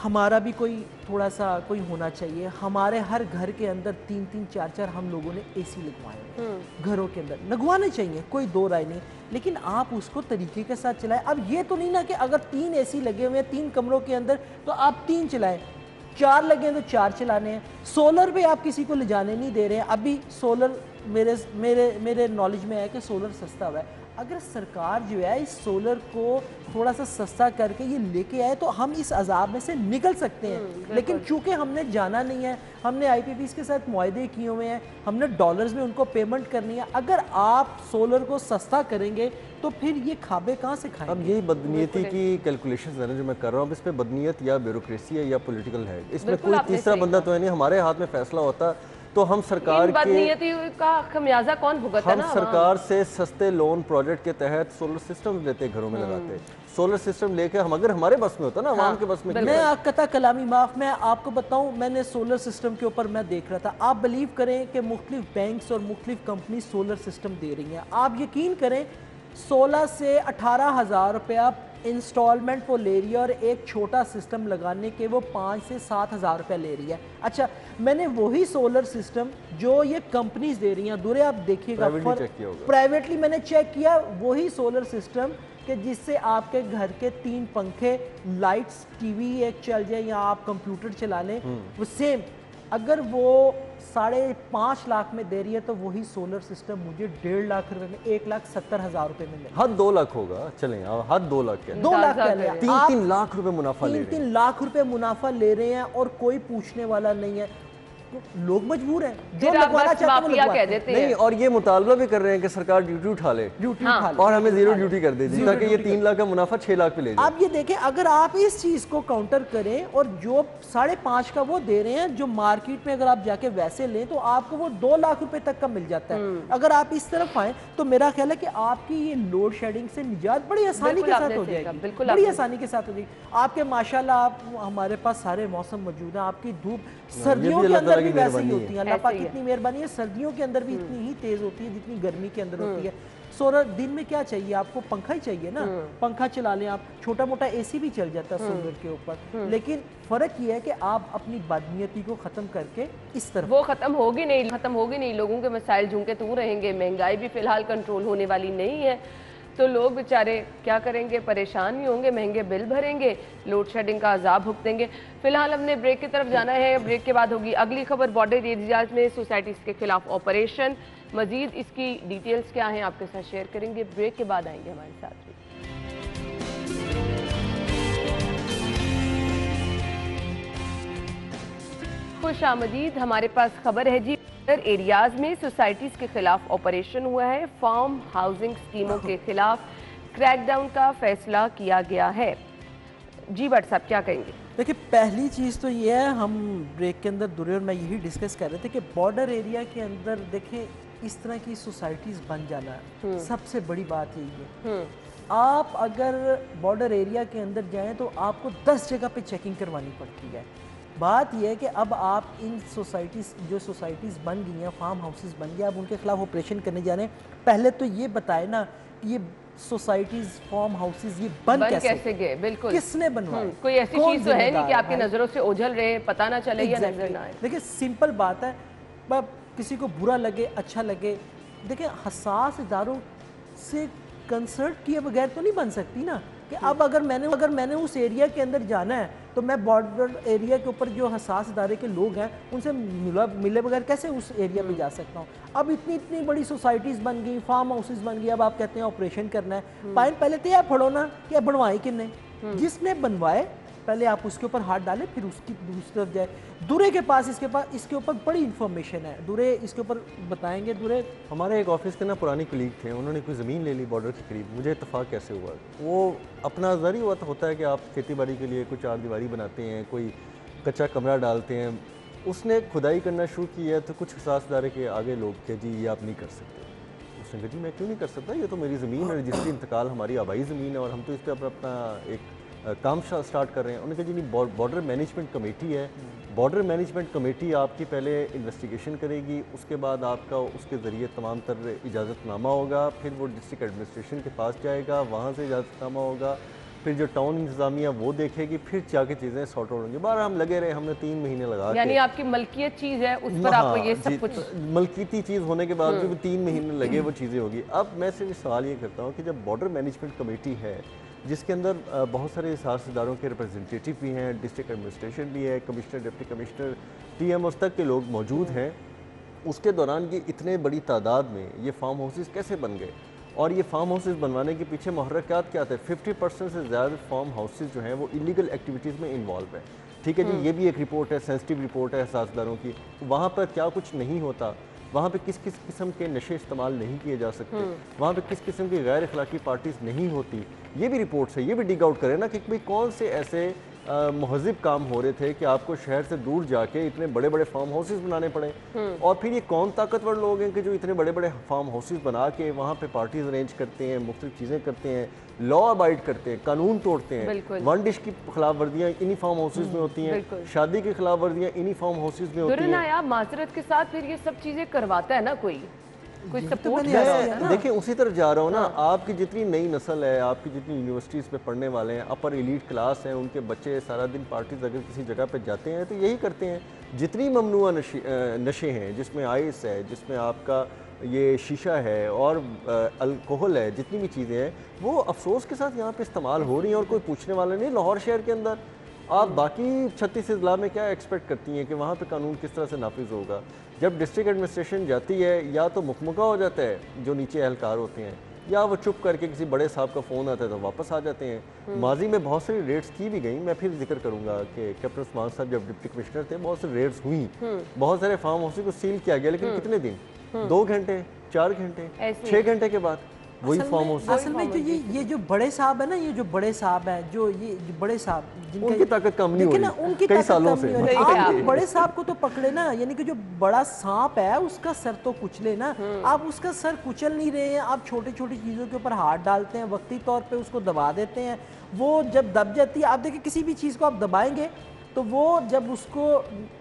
S3: ہمارا بھی کوئی تھوڑا سا کوئی ہونا چاہیے. ہمارے ہر گھر کے اندر 3-3 4-4 ہم لوگوں نے اے سی لگوائے, گھروں کے اندر لگوانے چاہیے, کوئی دو رائے نہیں. لیکن آپ اس کو طریقے کے ساتھ چلائیں. اب یہ تو نہیں نا کہ اگر 3 اے سی لگے ہوئے ہیں 3 کمروں کے اندر تو آپ 3 چلائیں, 4 لگے ہیں تو 4 چلانے ہیں. سولر پہ آپ کسی کو لے جانے نہیں دے رہے ہیں. ابھی سولر میرے نالج میں ہے کہ سولر سستا ہوا ہے. اگر سرکار جو ہے اس سولر کو تھوڑا سا سستا کر کے یہ لے کے آئے تو ہم اس عذاب میں سے نکل سکتے ہیں. لیکن چونکہ ہم نے جانا نہیں ہے, ہم نے آئی پی پیز کے ساتھ معاہدے کیے ہوئے ہیں, ہم نے ڈالرز میں ان کو پیمنٹ کرنی ہے. اگر آپ سولر کو سستا کریں گے تو پھر یہ کھابے کہاں سے کھائیں گے؟
S4: اب یہی بدنیتی کی کیلکولیشنز ہیں جو میں کر رہا ہوں, اب اس پہ بدنیت یا بیوروکریسی ہے یا پولیٹیکل ہے, اس میں کوئی تیسرا بندہ تو ہے نہیں. ہمارے ہاتھ میں فیصلہ ہوتا تو ہم سرکار
S1: بدنیتی کا خمیازہ کون بھگتا ہے نا,
S4: ہم سرکار سے سستے لون پروجیکٹ کے تحت سولر سسٹم لیتے, گھروں میں لگاتے. سولر سسٹم لے کے ہم اگر ہمارے بس میں ہوتا نا, عوام کے بس میں.
S3: میں قطع کلامی معاف, میں آپ کو بتاؤں, میں نے سولر سسٹم کے اوپر میں دیکھ رہا تھا. آپ بلیو کریں کہ مختلف بینکس اور مختلف کمپنی سولر سسٹم دے رہی ہیں. آپ یقین کریں 16 سے 18,000 روپیہ انسٹالمنٹ وہ لے رہی ہے, اور ایک چھوٹا سسٹم لگانے کے وہ 5 سے 7,000 روپے لے رہی ہے. اچھا میں نے وہی سولر سسٹم جو یہ کمپنیز دے رہی ہیں, دورے آپ دیکھیے گا پرائیویٹلی میں نے چیک کیا, وہی سولر سسٹم کہ جس سے آپ کے گھر کے 3 پنکھے, لائٹس, ٹی وی ایک چل جائے یا آپ کمپیوٹر چلا لیں, وہ سیم. اگر وہ 5.5 لاکھ میں دے رہی ہے تو وہی سولر سسٹم مجھے 1.5 لاکھ روپے میں 1,70,000 روپے میں ملے.
S4: حد 2 لاکھ ہوگا, چلیں حد 2 لاکھ ہے,
S3: 2 لاکھ کہہ رہے ہیں,
S4: 3 لاکھ روپے منافع لے رہے ہیں,
S3: 3 لاکھ روپے منافع لے رہے ہیں اور کوئی پوچھنے والا نہیں ہے. لوگ مجبور ہیں, جو لگوانا چاہتے ہیں وہ لگواتے ہیں.
S4: نہیں, اور یہ مطالبہ بھی کر رہے ہیں کہ سرکار ڈیوٹی اٹھا لے, اور ہمیں 0 ڈیوٹی کر دے دی تاکہ یہ 3 لاکھ کا منافع 6 لاکھ پہ لے جائے.
S3: آپ یہ دیکھیں, اگر آپ اس چیز کو کاؤنٹر کریں اور جو 5.5 کا وہ دے رہے ہیں, جو مارکیٹ میں اگر آپ جا کے ویسے لیں تو آپ کو وہ 2 لاکھ روپے تک کا مل جاتا ہے. اگر آپ اس طرف آئیں تو میرا خیال ہے کہ آپ کی یہ لوڈ شیڈنگ سے نجات بڑی آسانی کے ساتھ ہو جائے گی, بڑی آسانی کے ساتھ ہو جائے گی. آپ کے ماشاءاللہ آپ ہمارے پاس سارے موسم موجود ہیں. آپ کی دھوپ سردیوں کے اندر بھی ویسے ہی ہوتی ہے, اللہ پاک کی اتنی مہربانی ہے, سردیوں کے اندر بھی اتنی ہی تیز ہوتی ہے جتنی گرمی کے اندر ہوتی ہے. سولر دن میں کیا چاہیے آپ کو؟ پنکھا ہی چاہیے نا, پنکھا چلا لیں آپ, چھوٹا موٹا اے سی بھی چل جاتا ہے سولر کے اوپر. لیکن فرق یہ ہے کہ آپ اپنی بدنیتی کو ختم کر کے اس طرف,
S1: وہ ختم ہوگی نہیں, لوگوں کے مسائل جھونکے تو رہیں گے. مہنگائی بھی فی الحال کنٹرول ہونے والی نہیں ہے, تو لوگ بیچارے کیا کریں گے, پریشان ہی ہوں گے, مہنگے بل بھریں گے, لوڈ شیڈنگ کا عذاب بھگتیں گے. فی الحال ہم نے بریک کی طرف جانا ہے, بریک کے بعد ہوگی اگلی خبر. بارڈر ایریاز میں سوسائٹیز کے خلاف آپریشن, مزید اس کی ڈیٹیلز کیا ہیں آپ کے ساتھ شیئر کریں گے. بریک کے بعد آئیں گے ہمارے ساتھ بھی. خوش آمدید, ہمارے پاس خبر ہے جی, ایریاز میں سوسائٹیز کے خلاف آپریشن ہوا ہے. فارم ہاؤسنگ سکیموں کے خلاف کریک ڈاؤن کا فیصلہ کیا گیا ہے. جی بٹ صاحب کیا کہیں گے؟
S3: دیکھیں پہلی چیز تو یہ ہے, ہم بریک کے اندر دورے اور میں یہی ڈسکس کر رہے تھے کہ بارڈر ایریا کے اندر دیکھیں اس طرح کی سوسائٹیز بن جانا سب سے بڑی بات یہی ہے. آپ اگر بارڈر ایریا کے اندر جائیں تو آپ کو 10 جگہ پہ چیکنگ کروانی پڑتی ہے. بات یہ ہے کہ اب آپ ان سوسائٹیز بن گئی ہیں, فارم ہاؤسز بن گئے, آپ ان کے خلاف آپریشن کرنے جا رہے ہیں. پہلے تو یہ بتائے نا کہ یہ سوسائٹیز, فارم ہاؤسز یہ بن کیسے گئے,
S1: بالکل
S3: کس نے بنوائے,
S1: کوئی ایسی چیز تو ہے نہیں کہ آپ کی نظروں سے اوجھل رہے, پتہ نہ چلے یا نظر نہ آئے.
S3: دیکھیں سمپل بات ہے, کسی کو برا لگے اچھا لگے, دیکھیں حساس اداروں سے کنسلٹ کیے بغیر تو نہیں بن سکتی نا, کہ اب اگر میں نے اس ایریا کے اندر جانا ہے تو میں بارڈر ایریا کے اوپر جو حساس ادارے کے لوگ ہیں ان سے ملے بغیر کیسے اس ایریا میں جا سکتا ہوں؟ اب اتنی بڑی سوسائٹیز بن گئی، فارم ہاؤسز بن گئی، اب آپ کہتے ہیں آپریشن کرنا ہے، پہلے تو یہ پڑھو نا کہ بنوائیں کن نے، جس نے بنوائے پہلے آپ اس کے اوپر ہاتھ ڈالیں، پھر اس کی دوسری طرف جائے۔ دورے کے پاس اس کے اوپر بڑی انفارمیشن ہے، دورے اس کے اوپر بتائیں گے۔ دورے
S4: ہمارے ایک آفس کے نا پرانی کلیگ تھے، انہوں نے کوئی زمین لے لی بارڈر کے قریب، مجھے اتفاق کیسے ہوا، وہ اپنا ظاہری ہوتا ہے کہ آپ کھیتی باڑی کے لیے کوئی چار دیواری بناتے ہیں، کوئی کچا کمرہ ڈالتے ہیں، اس نے کھدائی کرنا شروع کی ہے تو کچھ حساس ادارے کے آگے لوگ کہ جی یہ آپ نہیں کر سکتے، اس نے کہا جی میں کیوں نہیں کر سکتا، یہ تو میری زمین ہے، رجسٹری انتقال ہماری آبائی زمین ہے اور ہم تو اس پہ اپنا ایک کام سٹارٹ کر رہے ہیں۔ انہوں نے کہا جی نہیں، بارڈر مینجمنٹ کمیٹی ہے، بارڈر مینجمنٹ کمیٹی آپ کی پہلے انویسٹیگیشن کرے گی، اس کے بعد آپ کا اس کے ذریعے تمام تر اجازت نامہ ہوگا، پھر وہ ڈسٹرکٹ ایڈمنسٹریشن کے پاس جائے گا، وہاں سے اجازت نامہ ہوگا، پھر جو ٹاؤن انتظامیہ وہ دیکھے گی، پھر جا کے چیزیں سارٹ آؤٹ ہوں گی۔ بہرحال ہم لگے رہے، ہم نے 3 مہینے لگا کے،
S1: یعنی آپ کی ملکیت چیز ہے اس پر آپ کو یہ سب کچھ
S4: ملکیتی چیز ہونے کے بعد جو 3 مہینے لگے وہ چیزیں ہوگی۔ اب میں صرف سوال یہ کرتا ہوں کہ جب بارڈر مینجمنٹ کمیٹی ہے جس کے اندر بہت سارے حساس اداروں کے ریپرزنٹیٹیو بھی ہیں، ڈسٹرکٹ ایڈمنسٹریشن بھی ہے، commissioner, deputy commissioner, T M Os تک کے لوگ موجود ہیں، اس کے دوران یہ اتنے بڑی تعداد میں یہ فارم ہاؤسز کیسے بن گئے اور یہ فارم ہاؤسز بنوانے کے پیچھے محرکات کیا تھے؟ 50% سے زیادہ فارم ہاؤسز جو ہیں وہ ایلیگل ایکٹیویٹیز میں انوالو ہیں۔ ٹھیک ہے جی، یہ بھی ایک رپورٹ ہے، سینسٹیو رپورٹ ہے حساس اداروں کی، وہاں پر کیا کچھ نہیں ہوتا، وہاں پہ کس قسم کے نشے استعمال نہیں کیے جا سکتے، وہاں پہ کس قسم کی غیر اخلاقی پارٹیز نہیں ہوتی، یہ بھی رپورٹس ہے، یہ بھی ڈگ آؤٹ کریں نا کہ بھئی کون سے ایسے مہذب کام ہو رہے تھے کہ آپ کو شہر سے دور جا کے اتنے بڑے بڑے فارم ہاؤسز بنانے پڑے، اور پھر یہ کون طاقتور لوگ ہیں کہ جو اتنے بڑے بڑے فارم ہاؤسز بنا کے وہاں پہ پارٹیز ارینج کرتے ہیں، مختلف چیزیں کرتے ہیں، لا ابائڈ کرتے ہیں، قانون توڑتے ہیں، ون ڈش کی خلاف ورزیاں انہی فارم ہاؤسز میں ہوتی ہیں، شادی کی خلاف ورزیاں انہی فارم ہاؤسز میں ہوتی ہیں۔
S1: نایاب معذرت کے ساتھ پھر یہ سب چیزیں کرواتا ہے نا کوئی سپورٹ،
S4: دیکھیں اسی طرف جا رہا ہوں نا، آپ کی جتنی نئی نسل ہے، آپ کی جتنی یونیورسٹیز میں پڑھنے والے ہیں، اپر ایلیٹ کلاس ہیں، ان کے بچے سارا دن پارٹیز اگر کسی جگہ پہ جاتے ہیں تو یہی کرتے ہیں۔ جتنی ممنوع نشے ہیں، جس میں آئس ہے، جس میں آپ کا یہ شیشہ ہے اور الکوہل ہے، جتنی بھی چیزیں ہیں وہ افسوس کے ساتھ یہاں پہ استعمال ہو رہی ہیں اور کوئی پوچھنے والا نہیں۔ لاہور شہر کے اندر آپ باقی 36 اضلاع میں کیا ایکسپیکٹ کرتی ہیں کہ وہاں پہ قانون کس طرح سے نافذ ہوگا؟ جب ڈسٹرکٹ ایڈمنسٹریشن جاتی ہے یا تو مکمکہ ہو جاتا ہے جو نیچے اہلکار ہوتے ہیں، یا وہ چپ کر کے کسی بڑے صاحب کا فون آتا ہے تو واپس آ جاتے ہیں۔ ماضی میں بہت ساری ریڈز کی بھی گئیں، میں پھر ذکر کروں گا کہ کیپٹن عثمان صاحب جب ڈپٹی کمشنر تھے بہت سی ریڈز ہوئیں، بہت سارے فارم ہاؤسز کو سیل کیا گیا، لیکن کتنے دن؟ 2 گھنٹے، 4 گھنٹے، 6 گھنٹے کے بعد وہی فارم ہاؤس۔
S3: اصل میں جو یہ جو بڑے صاحب ہیں نا، یہ جو بڑے صاحب ہیں، جو یہ بڑے صاحب
S4: ان کی طاقت کم نہیں ہو رہی،
S3: ان کی
S4: کئی
S3: طاقت
S4: سالوں
S3: کم
S4: سے۔
S3: نہیں ہو رہی۔ آپ بڑے صاحب کو تو پکڑے نا، یعنی کہ جو بڑا سانپ ہے اس کا سر تو کچلے نا، آپ اس کا سر کچل نہیں رہے ہیں، آپ چھوٹی چھوٹی چیزوں کے اوپر ہاتھ ڈالتے ہیں، وقتی طور پہ اس کو دبا دیتے ہیں، وہ جب دب جاتی ہے، آپ دیکھیں کسی بھی چیز کو آپ دبائیں گے تو وہ جب اس کو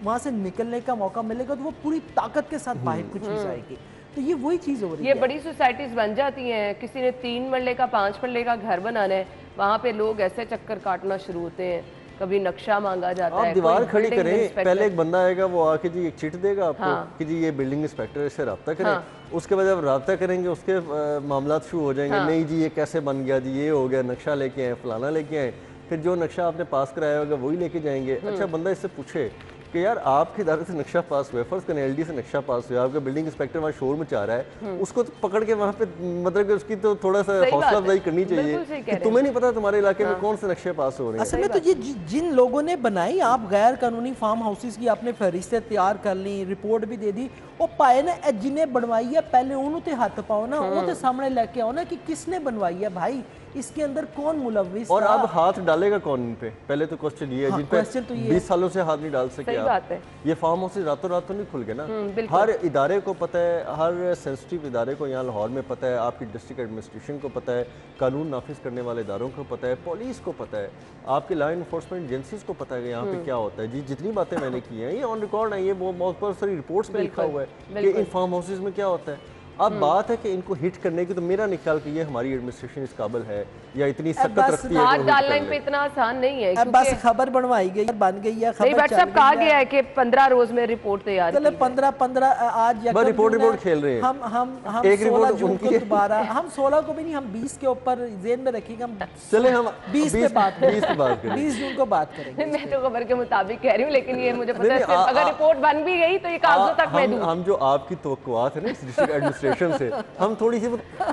S3: وہاں سے نکلنے کا موقع ملے گا تو وہ پوری طاقت کے ساتھ باہر کچھ چیز آئے گی۔ تو یہ وہی چیز ہو رہی ہے۔
S1: یہ بڑی سوسائٹیز بن جاتی ہیں، کسی نے 3 مرلے کا 5 مرلے کا گھر بنانا ہے، وہاں پہ لوگ ایسے چکر کاٹنا شروع ہوتے ہیں، کبھی نقشہ مانگا جاتا ہے،
S4: آپ دیوار کھڑی کریں، پہلے ایک بندہ آئے گا وہ آ کے جی ایک چٹ دے گا آپ کو کہ جی یہ بلڈنگ انسپیکٹر سے رابطہ کریں، اس کے بعد جب رابطہ کریں گے اس کے معاملات شروع ہو جائیں گے، نہیں جی یہ کیسے بن گیا، جی یہ ہو گیا، نقشہ لے کے آئیں، فلانا لے کے آئیں، پھر جو نقشہ آپ نے پاس کرایا ہوگا وہی لے کے جائیں گے۔ اچھا بندہ اس سے پوچھے کہ یار آپ کے ادارے سے نقشہ پاس ہوا ہے، فرض کریں ایل ڈی سے نقشہ پاس ہوا ہے، آپ کا بلڈنگ انسپیکٹر وہاں شور مچا رہا ہے، اس کو پکڑ کے وہاں پہ مطلب کہ اس کی تو تھوڑا سا حوصلہ افزائی کرنی چاہیے کہ تمہیں نہیں پتا تمہارے علاقے میں کون سے نقشے پاس ہو رہے ہیں۔
S3: اصل میں تو یہ جن لوگوں نے بنائی، آپ غیر قانونی فارم ہاؤسز کی آپ نے فہرستیں تیار کر لیں، رپورٹ بھی دے دی، وہ پائے نا جنہیں بنوائی ہے پہلے انہوں تے ہاتھ پاؤ نا، وہ تے سامنے لے کے آؤ نا کہ کس نے بنوائی ہے بھائی، اس کے اندر کون ملوث
S4: اور اب ہاتھ ڈالے گا کون ان پہ؟ پہلے تو کوسچن یہ ہے جن پہ 20 سالوں سے ہاتھ نہیں ڈال سکے آپ۔ یہ فارم ہاؤس راتوں رات تو نہیں کھل گئے نا، ہر ادارے کو پتہ ہے، ہر سینسٹیو ادارے کو یہاں لاہور میں پتہ ہے، آپ کی ڈسٹرکٹ ایڈمنسٹریشن کو پتہ ہے، قانون نافذ کرنے والے اداروں کو پتہ ہے، پولیس کو پتہ ہے، آپ کے لا انفورسمنٹ ایجنسیز کو پتہ ہے کہ یہاں پہ کیا ہوتا ہے۔ جی جتنی باتیں میں نے کی ہیں یہ آن ریکارڈ ہیں، یہ بہت ساری رپورٹس میں لکھا ہوا ہے کہ ان فارم ہاؤسز میں کیا ہوتا ہے۔ اب بات ہے کہ ان کو ہٹ کرنے کی، تو میرا نہیں خیال کہ یہ ہماری ایڈمنسٹریشن اس قابل ہے या इतनी सख्त रखती है
S1: हाथ डालना इन पे इतना आसान नहीं है।
S3: अब बस खबर बनवाई गई, बन गई है खबर।
S1: बट सब कहा गया है कि 15 रोज में रिपोर्ट तैयार।
S3: चलो 15 आज
S4: रिपोर्ट खेल रहे हैं।
S3: हम
S4: एक रिपोर्ट उनकी है।
S3: दोबारा हम 16 को भी नहीं, हम 20 के ऊपर जेन में रखेंगे। हम
S4: चले हम
S3: 20 पे बात
S4: करेंगे,
S3: 20 जून को बात करेंगे।
S1: मैं तो खबर के मुताबिक कह रही हूँ, लेकिन ये मुझे पता है अगर रिपोर्ट बन भी गई तो ये कागजों तक मैं दूं।
S4: हम जो आपकी तवक्कुआत है ना डिस्ट्रिक्ट एडमिनिस्ट्रेशन से, हम थोड़ी सी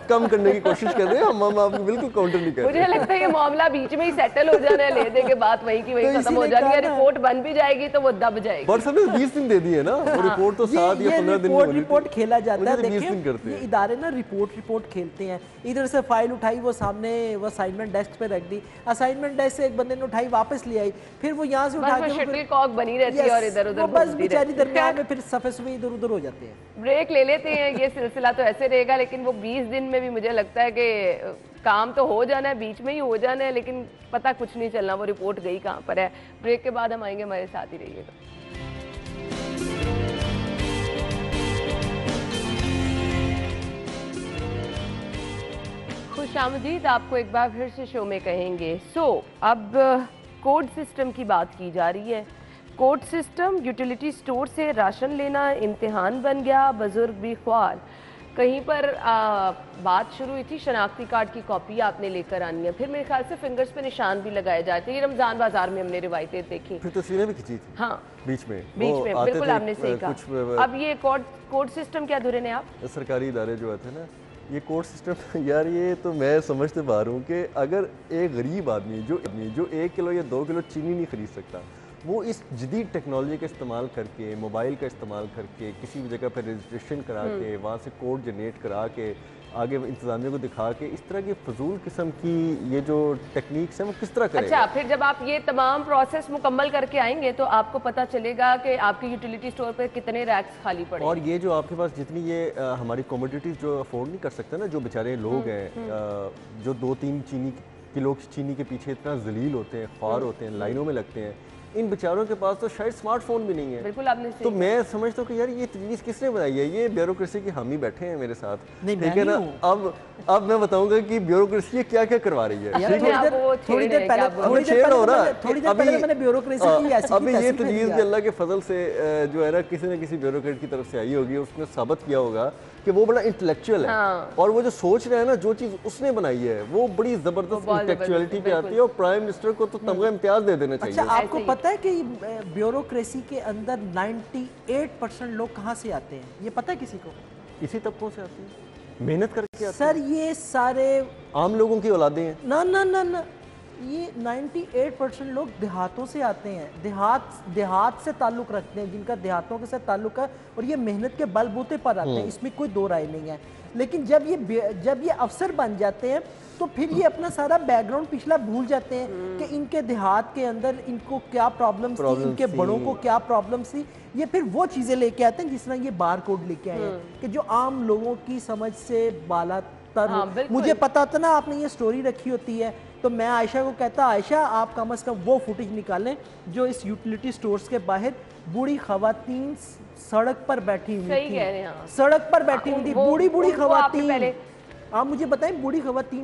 S4: कम करने की कोशिश कर रहे हैं। हम आपको बिल्कुल काउंटर नहीं कर रहे।
S1: मुझे लगता है ये मामला बीच में ही सेटल हो जाना है, ले दे के बात वहीं की वहीं खत्म हो जानी है। रिपोर्ट बन भी जाएगी तो वो दब जाएगी।
S4: बट सबने 20 दिन दे दिए ना, वो रिपोर्ट तो 7 या 15 दिन में
S3: रिपोर्ट खेला जाता है।
S4: देखिए
S3: ये इदारे ना रिपोर्ट खेलते हैं। इधर से फाइल उठाई, वो सामने वो असाइनमेंट डेस्क पे रख दी, असाइनमेंट डेस्क से एक बंदे ने उठाई वापस ले आई, फिर वो यहाँ से उठा के
S1: शटल कॉक बनी रहती है और इधर उधर
S3: बस बेचारी दरमियान में फिर सफे सुबह इधर उधर हो जाते हैं।
S1: ब्रेक ले लेते हैं, ये सिलसिला तो ऐसे रहेगा, लेकिन वो 20 दिन में भी मुझे लगता है कि काम तो हो जाना है, बीच में ही हो जाना है, लेकिन पता कुछ नहीं चलना वो रिपोर्ट गई कहाँ पर है। ब्रेक के बाद हम आएंगे, हमारे साथ ही रहिएगा। खुशामदीद आपको एक बार फिर से शो में कहेंगे। अब कोड सिस्टम की बात की जा रही है। कोड सिस्टम, यूटिलिटी स्टोर से राशन लेना इम्तिहान बन गया, बुजुर्ग भी ख्वार। कहीं पर बात शुरू हुई थी शनाख्ती कार्ड की कॉपी आपने लेकर आनी है, फिर मेरे ख्याल से फिंगर्स पे निशान भी लगाए जाते हैं। ये रमजान बाजार में हमने रिवायतें देखी,
S4: फिर तस्वीरें भी खींची थी।
S1: हाँ
S4: बीच में
S1: बिल्कुल आपने सही कहा। अब ये कोड सिस्टम क्या धुरे ने आप
S4: सरकारी इदारे जो आते हैं ना, ये कोड सिस्टम यार ये तो मैं समझते पा रहा हूँ कि अगर एक गरीब आदमी जो 1 किलो या 2 किलो चीनी नहीं खरीद सकता, वो इस जदीद टेक्नोलॉजी का इस्तेमाल करके, मोबाइल का इस्तेमाल करके, किसी भी जगह पर रजिस्ट्रेशन करा के, वहाँ से कोड जनरेट करा के, आगे इंतजामिया को दिखा के, इस तरह की फजूल किस्म की ये जो टेक्निक्स हैं वो किस तरह करेगा?
S1: अच्छा, फिर जब आप ये तमाम प्रोसेस मुकम्मल करके आएंगे तो आपको पता चलेगा कि आपके यूटिलिटी स्टोर पर कितने रैक्स खाली पड़े।
S4: और ये जो आपके पास जितनी ये हमारी कमोडिटीज़ जो अफोर्ड नहीं कर सकते ना, जो बेचारे लोग हैं जो 2-3 किलो चीनी के पीछे इतना जलील होते हैं, ख्वार होते हैं, लाइनों में लगते हैं, इन बेचारों के पास तो शायद स्मार्टफोन भी नहीं है।
S1: बिल्कुल आपने
S4: तो मैं समझता हूँ कि यार ये तजवीज़ किसने बनाई है? ये ब्यूरोक्रेसी के हामी बैठे हैं मेरे साथ, ठीक है ना। अब मैं बताऊंगा कि ब्यूरोक्रेसी क्या क्या करवा रही है।
S3: थोड़ी देर पहले मैंने ब्यूरोक्रेसी की ऐसी
S4: अभी ये तजवीज़ भी अल्लाह के फजल से जो है ना किसी न किसी ब्यूरोक्रेट की तरफ से आई होगी, उसने साबित किया होगा कि वो बड़ा इंटेलेक्चुअल है। और वो जो सोच रहे हैं ना, जो चीज़ उसने बनाई है वो बड़ी ज़बरदस्त इंटेलेक्चुअलिटी पे आती है, और प्राइम मिनिस्टर को तो तमगा इम्तियाज़ दे देना चाहिए।
S3: अच्छा, आपको पता है कि ब्यूरोक्रेसी के अंदर 98% लोग कहाँ से आते हैं? ये पता है किसी को?
S4: इसी तबकों से आते हैं, मेहनत करके आते
S3: सर। ये सारे
S4: आम लोगों की औलादें हैं।
S3: ना, ये 98% लोग देहातों से आते हैं, देहात से ताल्लुक़ रखते हैं, जिनका देहातों के साथ ताल्लुक़ है, और ये मेहनत के बलबूते पर आते हैं, इसमें कोई दो राय नहीं है। लेकिन जब ये अफसर बन जाते हैं तो फिर ये अपना सारा बैकग्राउंड पिछला भूल जाते हैं कि इनके देहात के अंदर इनको क्या प्रॉब्लम्स थी, इनके बड़ों को क्या प्रॉब्लम्स थी। ये फिर वो चीज़ें लेके आते हैं जिस तरह ये बार कोड लेके आए हैं कि जो आम लोगों की समझ से बालातर। मुझे पता था ना आपने ये स्टोरी रखी होती है, तो मैं आयशा को कहता, आयशा आप कम से कम वो फुटेज निकालें जो इस यूटिलिटी स्टोर्स के बाहर बूढ़ी खवातीन सड़क पर बैठी हुई थी, सड़क पर बैठी हुई थी, बूढ़ी खवातीन। आप मुझे बताएं, बूढ़ी खवातीन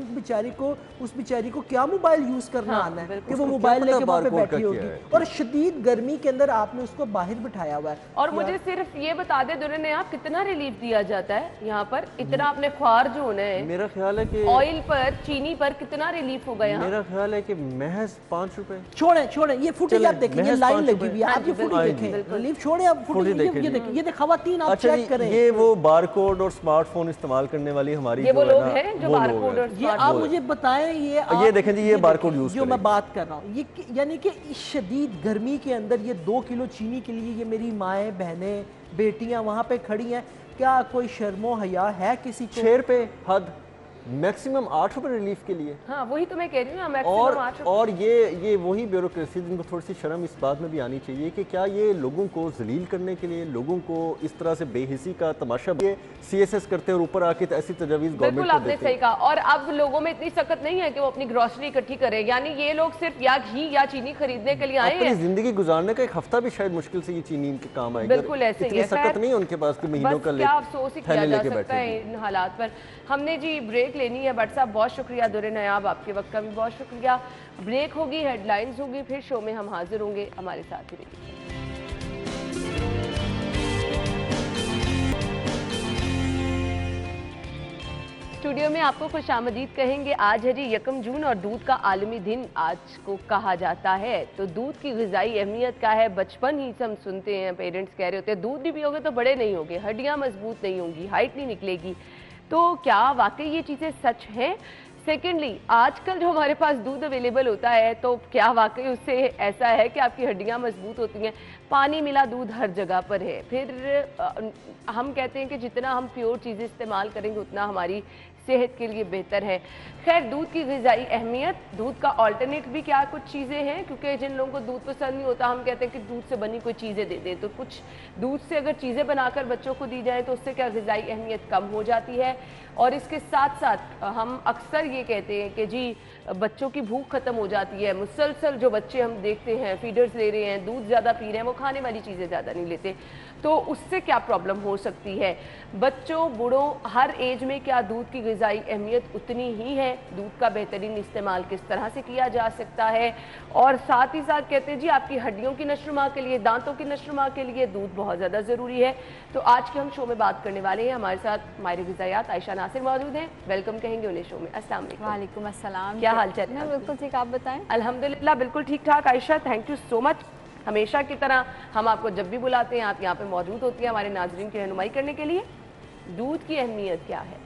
S3: उस बेचारी को क्या मोबाइल यूज करना आना है कि वो मोबाइल लेके वहाँ पे बैठी होगी, और शदीद गर्मी के अंदर आपने उसको बाहर बिठाया हुआ है।
S1: और मुझे सिर्फ ये बता दे दुल्हन ने, आप कितना रिलीफ दिया जाता है यहाँ पर? इतना आपने ख्वार जो होना है,
S4: मेरा ख्याल है कि
S1: ऑयल पर, चीनी पर कितना रिलीफ होगा यहाँ?
S4: मेरा ख्याल है कि महज 5 रुपए।
S3: छोड़े ये फुटेज आप देखें, ये लाइन लगी हुई है, आप ये फुटेज देखें, रिलीफ छोड़े, आप फुटेज ये देखिए, ये खवातीन आप चेक करें।
S4: ये वो बारकोड और स्मार्टफोन इस्तेमाल करने वाली हमारी
S1: हैं जो बारकोड और
S3: ये आप मुझे बताएं,
S4: ये देखें जी, ये बारकोड यूज
S3: जो मैं बात कर रहा हूँ, ये यानी कि इस शदीद गर्मी के अंदर ये 2 किलो चीनी के लिए ये मेरी माएँ, बहनें, बेटियां वहाँ पे खड़ी हैं। क्या कोई शर्मो हया है किसी को?
S4: 6 रुपए हद, मैक्सिमम 8 रुपए रिलीफ के लिए।
S1: हाँ, वही तो मैं कह रही हूँ, मैक्सिमम 8 रुपए।
S4: और ये वही ब्यूरोक्रेसी जिनको थोड़ी सी शर्म इस बात में भी आनी चाहिए कि क्या ये लोगों को जलील करने के लिए, लोगों को इस तरह से बेहिसी का तमाशा CSS करते हैं और ऊपर आके ऐसी तजवीज़ गवर्नमेंट को देते हैं।
S1: आपने सही कहा। और अब लोगों में इतनी सख्त नहीं है कि वो अपनी ग्रोसरी इकट्ठी करें, यानी ये लोग सिर्फ या घी या चीनी खरीदने के लिए आए हैं।
S4: अपनी जिंदगी गुजारने का 1 हफ्ता भी शायद मुश्किल से ये चीनी इनके काम आएगा।
S1: बिल्कुल ऐसे ही है,
S4: सख्त नहीं है उनके पास कि महीनों का
S1: क्या अफसोस ही किया जा सकता है इन हालात पर। हमने जी ब्रेक लेनी है। बट साहब बहुत शुक्रिया, दुर्रे नयाब आपके वक्त का भी बहुत शुक्रिया। ब्रेक होगी, हेडलाइंस होगी, फिर शो में हम हाजिर होंगे, हमारे साथ ही रहिए। स्टूडियो में आपको खुशामदीद कहेंगे। आज है जी 1 जून और दूध का आलमी दिन आज को कहा जाता है। तो दूध की ग़िज़ाई अहमियत क्या है, बचपन ही से हम सुनते हैं, पेरेंट्स कह रहे होते हैं दूध नहीं पियोगे तो बड़े नहीं होगे, हड्डियां मजबूत नहीं होंगी, हाइट नहीं निकलेगी। तो क्या वाकई ये चीज़ें सच हैं? सेकेंडली, आजकल जो हमारे पास दूध अवेलेबल होता है तो क्या वाकई उससे ऐसा है कि आपकी हड्डियां मजबूत होती हैं? पानी मिला दूध हर जगह पर है। फिर हम कहते हैं कि जितना हम प्योर चीज़ें इस्तेमाल करेंगे उतना हमारी सेहत के लिए बेहतर है। खैर, दूध की ग़िज़ाई अहमियत, दूध का ऑल्टरनेट भी क्या कुछ चीज़ें हैं, क्योंकि जिन लोगों को दूध पसंद नहीं होता हम कहते हैं कि दूध से बनी कोई चीज़ें दे दें। तो कुछ दूध से अगर चीज़ें बनाकर बच्चों को दी जाए तो उससे क्या ग़िज़ाई अहमियत कम हो जाती है। और इसके साथ साथ हम अक्सर ये कहते हैं कि जी बच्चों की भूख खत्म हो जाती है। मुसलसल जो बच्चे हम देखते हैं फीडर्स ले रहे हैं, दूध ज़्यादा पी रहे हैं, वो खाने वाली चीज़ें ज़्यादा नहीं लेते, तो उससे क्या प्रॉब्लम हो सकती है? बच्चों, बूढ़ों, हर एज में क्या दूध की ग़िज़ाई अहमियत उतनी ही है? दूध का बेहतरीन इस्तेमाल किस तरह से किया जा सकता है? और साथ ही साथ कहते हैं जी आपकी हड्डियों की नशोनुमा के लिए, दांतों की नशोनुमा के लिए दूध बहुत ज़्यादा ज़रूरी है। तो आज के हम शो में बात करने वाले हैं। हमारे साथ माहिर ग़िज़ायात आयशा नासिर मौजूद हैं। वेलकम कहेंगे उन्हें शो में। अस्सलाम वालेकुम।
S5: वालेकुम अस्सलाम।
S1: क्या हाल चाल?
S5: मैं बिल्कुल ठीक, आप बताएं?
S1: अल्हम्दुलिल्लाह बिल्कुल ठीक ठाक। Ayesha, thank you so much. हमेशा की तरह हम आपको जब भी बुलाते हैं आप यहाँ पे मौजूद होती हैं हमारे नाज़रीन की रहनुमाई करने के लिए। दूध की अहमियत क्या है?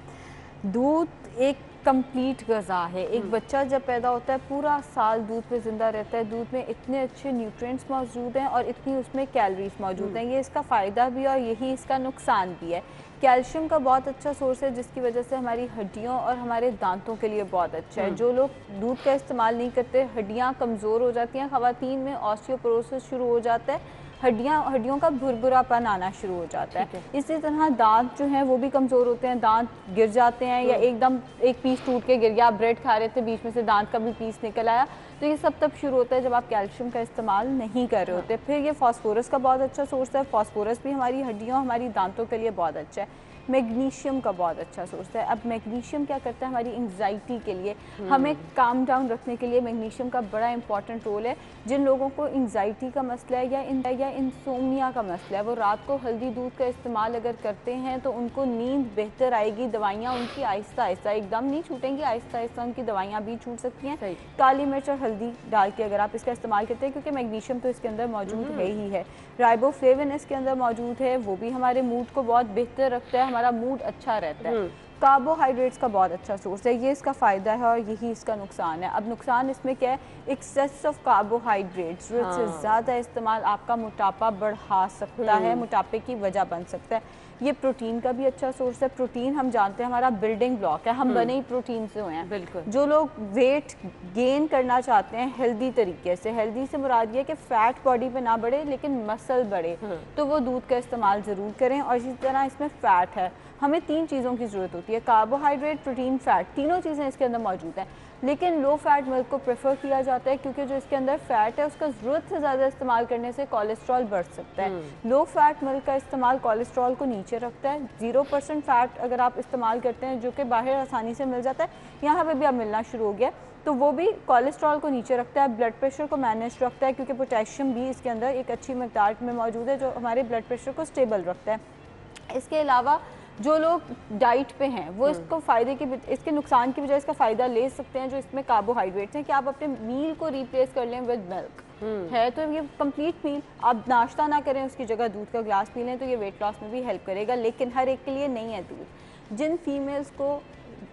S5: दूध एक कंप्लीट ग़िज़ा है। एक बच्चा जब पैदा होता है पूरा साल दूध पे ज़िंदा रहता है। दूध में इतने अच्छे न्यूट्रिएंट्स मौजूद हैं और इतनी उसमें कैलोरीज मौजूद हैं। ये इसका फ़ायदा भी है और यही इसका नुकसान भी है। कैल्शियम का बहुत अच्छा सोर्स है जिसकी वजह से हमारी हड्डियों और हमारे दांतों के लिए बहुत अच्छा है। जो लोग दूध का इस्तेमाल नहीं करते, हड्डियाँ कमज़ोर हो जाती हैं, ख़वातीन में ऑस्टियोपोरोसिस शुरू हो जाता है, हड्डियों का भुरभुरापन आना शुरू हो जाता है। इसी तरह दांत जो हैं वो भी कमज़ोर होते हैं, दांत गिर जाते हैं या एकदम एक पीस टूट के गिर गया, आप ब्रेड खा रहे थे बीच में से दांत का भी पीस निकल आया, तो ये सब तब शुरू होता है जब आप कैल्शियम का इस्तेमाल नहीं कर रहे होते। फिर ये फास्फोरस का बहुत अच्छा सोर्स है। फास्फोरस भी हमारी हड्डियों, हमारी दांतों के लिए बहुत अच्छा है। मैग्नीशियम का बहुत अच्छा सोर्स है। अब मैग्नीशियम क्या करता है हमारी एंग्जाइटी के लिए, हमें काम डाउन रखने के लिए मैग्नीशियम का बड़ा इंपॉर्टेंट रोल है। जिन लोगों को एंग्जाइटी का मसला है या इंसोम्निया का मसला है, वो रात को हल्दी दूध का इस्तेमाल अगर करते हैं तो उनको नींद बेहतर आएगी। दवाइयाँ उनकी आहिस्ता आहिस्ता एकदम नहीं छूटेंगी, आहिस्ता आहिस्ता उनकी दवाइयाँ भी छूट सकती हैं। काली मिर्च और हल्दी डाल के अगर आप इसका इस्तेमाल करते हैं, क्योंकि मैग्नीशियम तो इसके अंदर मौजूद है ही है। राइबोफ्लेविन इसके अंदर मौजूद है, वो भी हमारे मूड को बहुत बेहतर रखता है, हमारा मूड अच्छा रहता है। कार्बोहाइड्रेट्स का बहुत अच्छा सोर्स है, ये इसका फ़ायदा है और यही इसका नुकसान है। अब नुकसान इसमें क्या है, एक्सेस ऑफ कार्बोहाइड्रेट्स, ज़रूरत से ज़्यादा इस्तेमाल आपका मोटापा बढ़ा सकता है, मोटापे की वजह बन सकता है। ये प्रोटीन का भी अच्छा सोर्स है। प्रोटीन हम जानते हैं हमारा बिल्डिंग ब्लॉक है, हम बने ही प्रोटीन से हुए हैं। बिल्कुल। जो लोग वेट गेन करना चाहते हैं हेल्दी तरीके से, हेल्दी से मुराद ये कि फैट बॉडी पे ना बढ़े लेकिन मसल बढ़े, तो वो दूध का इस्तेमाल ज़रूर करें। और इसी तरह इसमें फ़ैट है, हमें 3 चीज़ों की ज़रूरत होती है, कार्बोहाइड्रेट, प्रोटीन, फ़ैट, तीनों चीज़ें इसके अंदर मौजूद हैं। लेकिन लो फैट मिल्क को प्रेफर किया जाता है क्योंकि जो इसके अंदर फैट है उसका ज़रूरत से ज़्यादा इस्तेमाल करने से कोलेस्ट्रॉल बढ़ सकता है। लो फैट मिल्क का इस्तेमाल कोलेस्ट्रॉल को नीचे रखता है। 0% फैट अगर आप इस्तेमाल करते हैं जो कि बाहर आसानी से मिल जाता है, यहाँ पे भी अब मिलना शुरू हो गया, तो वो भी कोलेस्ट्रॉल को नीचे रखता है, ब्लड प्रेशर को मैनेज रखता है, क्योंकि पोटेशियम भी इसके अंदर एक अच्छी मिकदार में मौजूद है जो हमारे ब्लड प्रेशर को स्टेबल रखता है। इसके अलावा जो लोग डाइट पे हैं वो इसको फ़ायदे की, इसके नुकसान की बजाय इसका फ़ायदा ले सकते हैं जो इसमें कार्बोहाइड्रेट्स हैं, कि आप अपने मील को रिप्लेस कर लें विद मिल्क है, तो ये कंप्लीट मील, आप नाश्ता ना करें उसकी जगह दूध का ग्लास पी लें तो ये वेट लॉस में भी हेल्प करेगा। लेकिन हर एक के लिए नहीं है दूध। जिन फीमेल्स को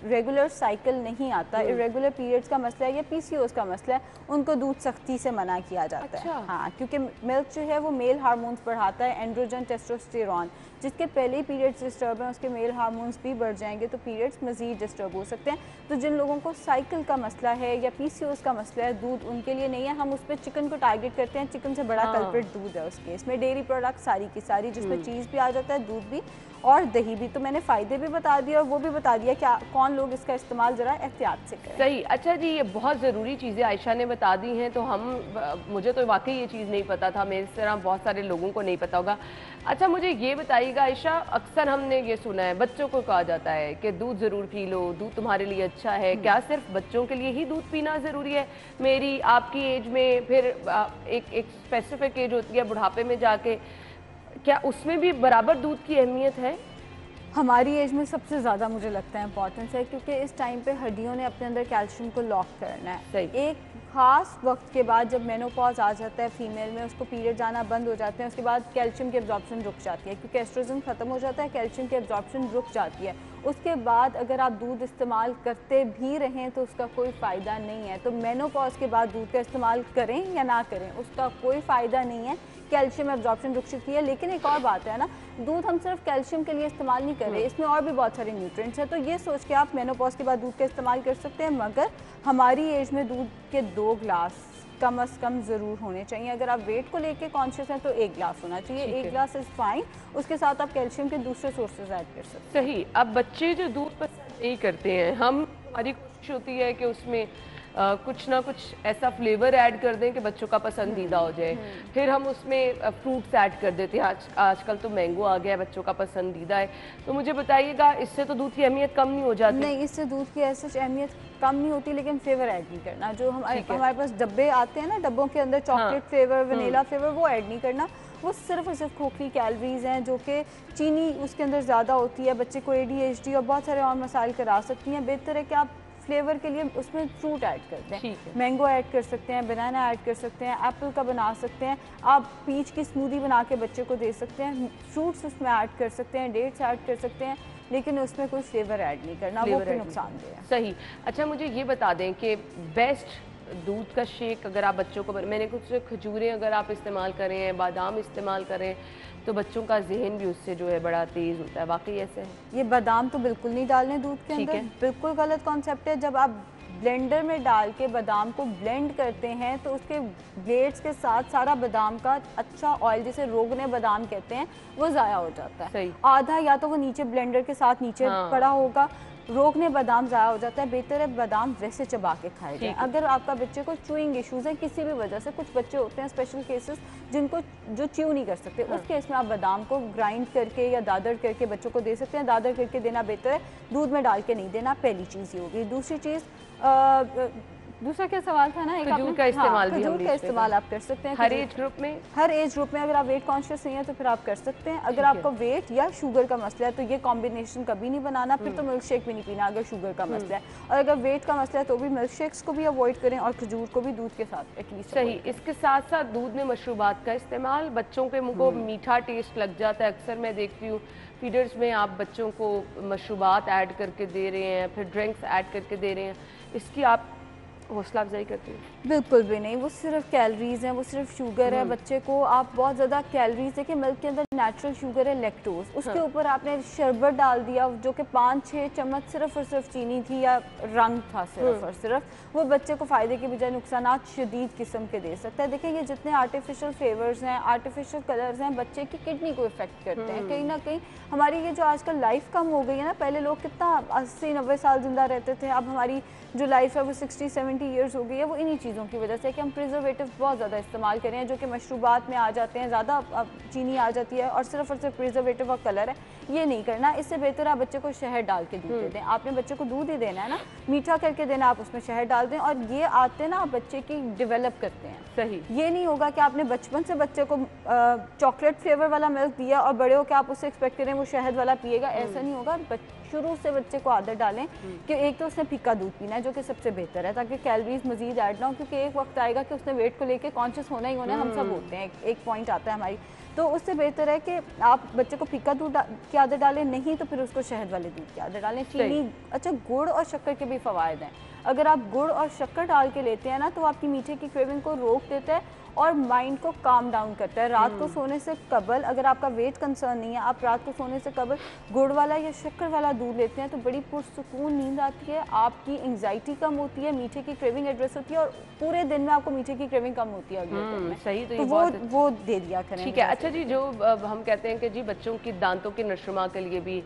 S5: रेगुलर साइकिल नहीं आता, इरेगुलर पीरियड्स का मसला है या पीसीओएस का मसला है, उनको दूध सख्ती से मना किया जाता है। हाँ, क्योंकि मिल्क जो है वो मेल हार्मोन्स बढ़ाता है, एंड्रोजन, टेस्टोस्टेरॉन, जिसके पहले ही पीरियड्स डिस्टर्ब हैं उसके मेल हार्मोन्स भी बढ़ जाएंगे तो पीरियड्स मज़ीद डिस्टर्ब हो सकते हैं। तो जिन लोगों को साइकिल का मसला है या पीसीओएस का मसला है, दूध उनके लिए नहीं है। हम उस पर चिकन को टारगेट करते हैं, चिकन से बड़ा कल्प्रिट दूध है उस केस में। डेयरी प्रोडक्ट सारी की सारी, जिसमें चीज़ भी आ जाता है, दूध भी और दही भी। तो मैंने फ़ायदे भी बता दिए और वो भी बता दिया कि कौन लोग इसका इस्तेमाल ज़रा एहतियात से करें।
S1: सही। अच्छा जी, ये बहुत ज़रूरी चीज़ें आयशा ने बता दी हैं, तो मुझे तो वाकई ये चीज़ नहीं पता था, मेरे तरह बहुत सारे लोगों को नहीं पता होगा। अच्छा मुझे ये बताइएगा आयशा, अक्सर हमने ये सुना है, बच्चों को कहा जाता है कि दूध ज़रूर पी लो, दूध तुम्हारे लिए अच्छा है। क्या सिर्फ बच्चों के लिए ही दूध पीना ज़रूरी है? मेरी आपकी एज में फिर एक स्पेसिफिक एज होती है बुढ़ापे में जाके, क्या उसमें भी बराबर दूध की अहमियत है?
S5: हमारी एज में सबसे ज़्यादा मुझे लगता है इम्पॉर्टेंस है, क्योंकि इस टाइम पे हड्डियों ने अपने अंदर कैल्शियम को लॉक करना है।
S1: सही।
S5: एक ख़ास वक्त के बाद जब मेनोपॉज आ जाता है फीमेल में, उसको पीरियड जाना बंद हो जाते हैं, उसके बाद कैल्शियम की एब्जॉर्प्शन रुक जाती है, क्योंकि एस्ट्रोजन ख़त्म हो जाता है, कैल्शियम की एब्जॉर्प्शन रुक जाती है। उसके बाद अगर आप दूध इस्तेमाल करते भी रहें तो उसका कोई फ़ायदा नहीं है। तो मेनोपॉज के बाद दूध का इस्तेमाल करें या ना करें, उसका कोई फ़ायदा नहीं है, कैल्शियम एब्जॉर्प्शन रुक चुकी है। लेकिन एक और बात है ना, दूध हम सिर्फ कैल्शियम के लिए इस्तेमाल नहीं कर रहे, इसमें और भी बहुत सारे न्यूट्रिएंट्स हैं। तो ये सोच के आप मेनोपॉज के बाद दूध का इस्तेमाल कर सकते हैं, मगर हमारी एज में दूध के 2 ग्लास कम से कम ज़रूर होने चाहिए। अगर आप वेट को लेके कॉन्शियस हैं तो 1 ग्लास होना चाहिए, 1 ग्लास इज़ फाइन। उसके साथ आप कैल्शियम के दूसरे सोर्सेज ऐड कर सकते हैं।
S1: सही। अब बच्चे जो दूध पसंद नहीं करते हैं, हमारी कोशिश होती है कि उसमें कुछ ना कुछ ऐसा फ्लेवर ऐड कर दें कि बच्चों का पसंदीदा हो जाए। फिर हम उसमें फ्रूट्स ऐड कर देते हैं। आजकल तो मैंगो आ गया है, बच्चों का पसंदीदा है। तो मुझे बताइएगा, इससे तो दूध की अहमियत कम नहीं हो जाती?
S5: नहीं, इससे दूध की ऐसी अहमियत कम नहीं होती, लेकिन फ्लेवर ऐड नहीं करना। जो हमारे पास डब्बे आते हैं ना, डब्बों के अंदर चॉकलेट फ्लेवर, वनीला फ्लेवर, वो ऐड नहीं करना। वो सिर्फ और सिर्फ खोखली कैलोरीज हैं, जो कि चीनी उसके अंदर ज़्यादा होती है, बच्चे को ADHD और बहुत सारे और मसाइल करा सकती हैं। बेहतर है कि आप फ्लेवर के लिए उसमें फ्रूट ऐड करते हैं, मैंगो ऐड कर सकते हैं, बनाना ऐड कर सकते हैं, एप्पल का बना सकते हैं, आप पीच की स्मूदी बना के बच्चे को दे सकते हैं, फ्रूट्स उसमें ऐड कर सकते हैं, डेट्स ऐड कर सकते हैं, लेकिन उसमें कोई फ्लेवर ऐड नहीं करना, वो फिर नुकसानदेह है।
S1: सही। अच्छा मुझे ये बता दें कि बेस्ट दूध का शेक अगर आप बच्चों को, मैंने कुछ खजूरें अगर आप इस्तेमाल करें, बादाम इस्तेमाल करें, तो बच्चों का जहन भी उससे जो है बड़ा तेज़ होता है, वाकई ऐसे है?
S5: ये बादाम तो बिल्कुल नहीं डालने दूध के अंदर, बिल्कुल गलत कॉन्सेप्ट है। जब आप ब्लेंडर में डाल के बादाम को ब्लेंड करते हैं तो उसके ब्लेड्स के साथ सारा बादाम का अच्छा ऑयल, जिसे रोगने बादाम कहते हैं, वो ज़ाया हो जाता है।
S1: सही।
S5: आधा या तो वो नीचे ब्लेंडर के साथ नीचे पड़ा होगा, रोकने बादाम ज़ाया हो जाता है। बेहतर है बादाम वैसे चबा के खाए जाए। अगर आपका बच्चे को च्यूइंग इश्यूज़ हैं किसी भी वजह से, कुछ बच्चे होते हैं स्पेशल केसेस जिनको जो च्यू नहीं कर सकते, उस केस में आप बादाम को ग्राइंड करके या दादर करके बच्चों को दे सकते हैं। दादर करके देना बेहतर है, दूध में डाल के नहीं देना। पहली चीज़ ये होगी। दूसरी चीज़, दूसरा क्या सवाल था ना, एक
S1: खजूर का इस्तेमाल भी
S5: खजूर का इस्तेमाल आप कर सकते हैं
S1: हर एज ग्रुप में।
S5: हर एज ग्रुप में अगर आप वेट कॉन्शियस नहीं है तो फिर आप कर सकते हैं। अगर आपको वेट या शुगर का मसला है तो ये कॉम्बिनेशन कभी नहीं बनाना, फिर तो मिल्क शेक भी नहीं पीना अगर शुगर का मसला है। और अगर वेट का मसला है तो भी मिल्क शेक्स को भी अवॉइड करें और खजूर को भी दूध के साथ एटलीस्ट।
S1: सही। इसके साथ साथ दूध में मशरूबात का इस्तेमाल, बच्चों के मुंह को मीठा टेस्ट लग जाता है। अक्सर मैं देखती हूँ फीडर्स में आप बच्चों को मशरूबात ऐड करके दे रहे हैं, फिर ड्रिंक्स ऐड करके दे रहे हैं, इसकी आप हौसला अफजाई करती हैं?
S5: बिल्कुल भी नहीं, वो सिर्फ कैलोरीज हैं, वो सिर्फ शुगर है। बच्चे को आप बहुत ज़्यादा कैलोरीज, देखिए मिल्क के अंदर नेचुरल शुगर है लैक्टोज, उसके ऊपर आपने शरबत डाल दिया जो कि 5-6 चम्मच सिर्फ और सिर्फ चीनी थी या रंग था सिर्फ और सिर्फ, वो बच्चे को फ़ायदे के बजाय नुकसानात शदीद किस्म के दे सकता है। देखिए ये जितने आर्टिफिशियल फ्लेवर्स हैं, आर्टिफिशियल कलर्स हैं, बच्चे की किडनी को इफेक्ट करते हैं। कहीं ना कहीं हमारी ये जो आजकल लाइफ कम हो गई है ना, पहले लोग कितना 80-90 साल जिंदा रहते थे, अब हमारी जो लाइफ है वो 60-70 ईयर्स हो गई है। वो इन्हीं चीज़ों की वजह से कि हम प्रिजर्वेटिव बहुत ज़्यादा इस्तेमाल कर रहे हैं, जो कि मशरूबात में आ जाते हैं, ज़्यादा चीनी आ जाती है और सिर्फ प्रिजर्वेटिव और कलर है। ये नहीं करना। इससे बेहतर आप बच्चे को शहद डाल के दूध दे दें। आपने बच्चे को दूध ही देना है ना, मीठा करके देना, आप उसमें शहद डाल दें और ये आते ना आप बच्चे की डेवलप करते हैं।
S1: सही।
S5: ये नहीं होगा कि आपने बचपन से बच्चे को चॉकलेट फ्लेवर वाला मिल्क दिया और बड़े होकर आप उससे एक्सपेक्ट करें वो शहद वाला पिएगा, ऐसा नहीं होगा। शुरू से बच्चे को आदत डालें कि एक तो उसने फीका दूध पीना है, जो कि सबसे बेहतर है, ताकि कैलोरीज मजीद ऐड ना हो, क्योंकि एक वक्त आएगा कि उसने वेट को लेके कॉन्शियस होना ही होना है। हम सब होते हैं, एक पॉइंट आता है हमारी, तो उससे बेहतर है कि आप बच्चे को फीका दूध की आदत डालें, नहीं तो फिर उसको शहद वाले दूध की आदत डालें। चीनी, अच्छा गुड़ और शक्कर के भी फ़वायद हैं। अगर आप गुड़ और शक्कर डाल के लेते हैं ना तो आपकी मीठे की क्रेविंग को रोक देता है और माइंड को काम डाउन करता है। रात को सोने से कबल, अगर आपका वेट कंसर्न नहीं है, आप रात को सोने से कबल गुड़ वाला या शक्कर वाला दूध लेते हैं तो बड़ी पुरसुकून नींद आती है, आपकी एंग्जाइटी कम होती है, मीठे की क्रेविंग एड्रेस होती है और पूरे दिन में आपको मीठे की क्रेविंग कम होती है।
S1: सही। तो
S5: वो दे दिया करें।
S1: ठीक है। अच्छा जी, जो हम कहते हैं कि जी बच्चों की दांतों की नशुमा के लिए भी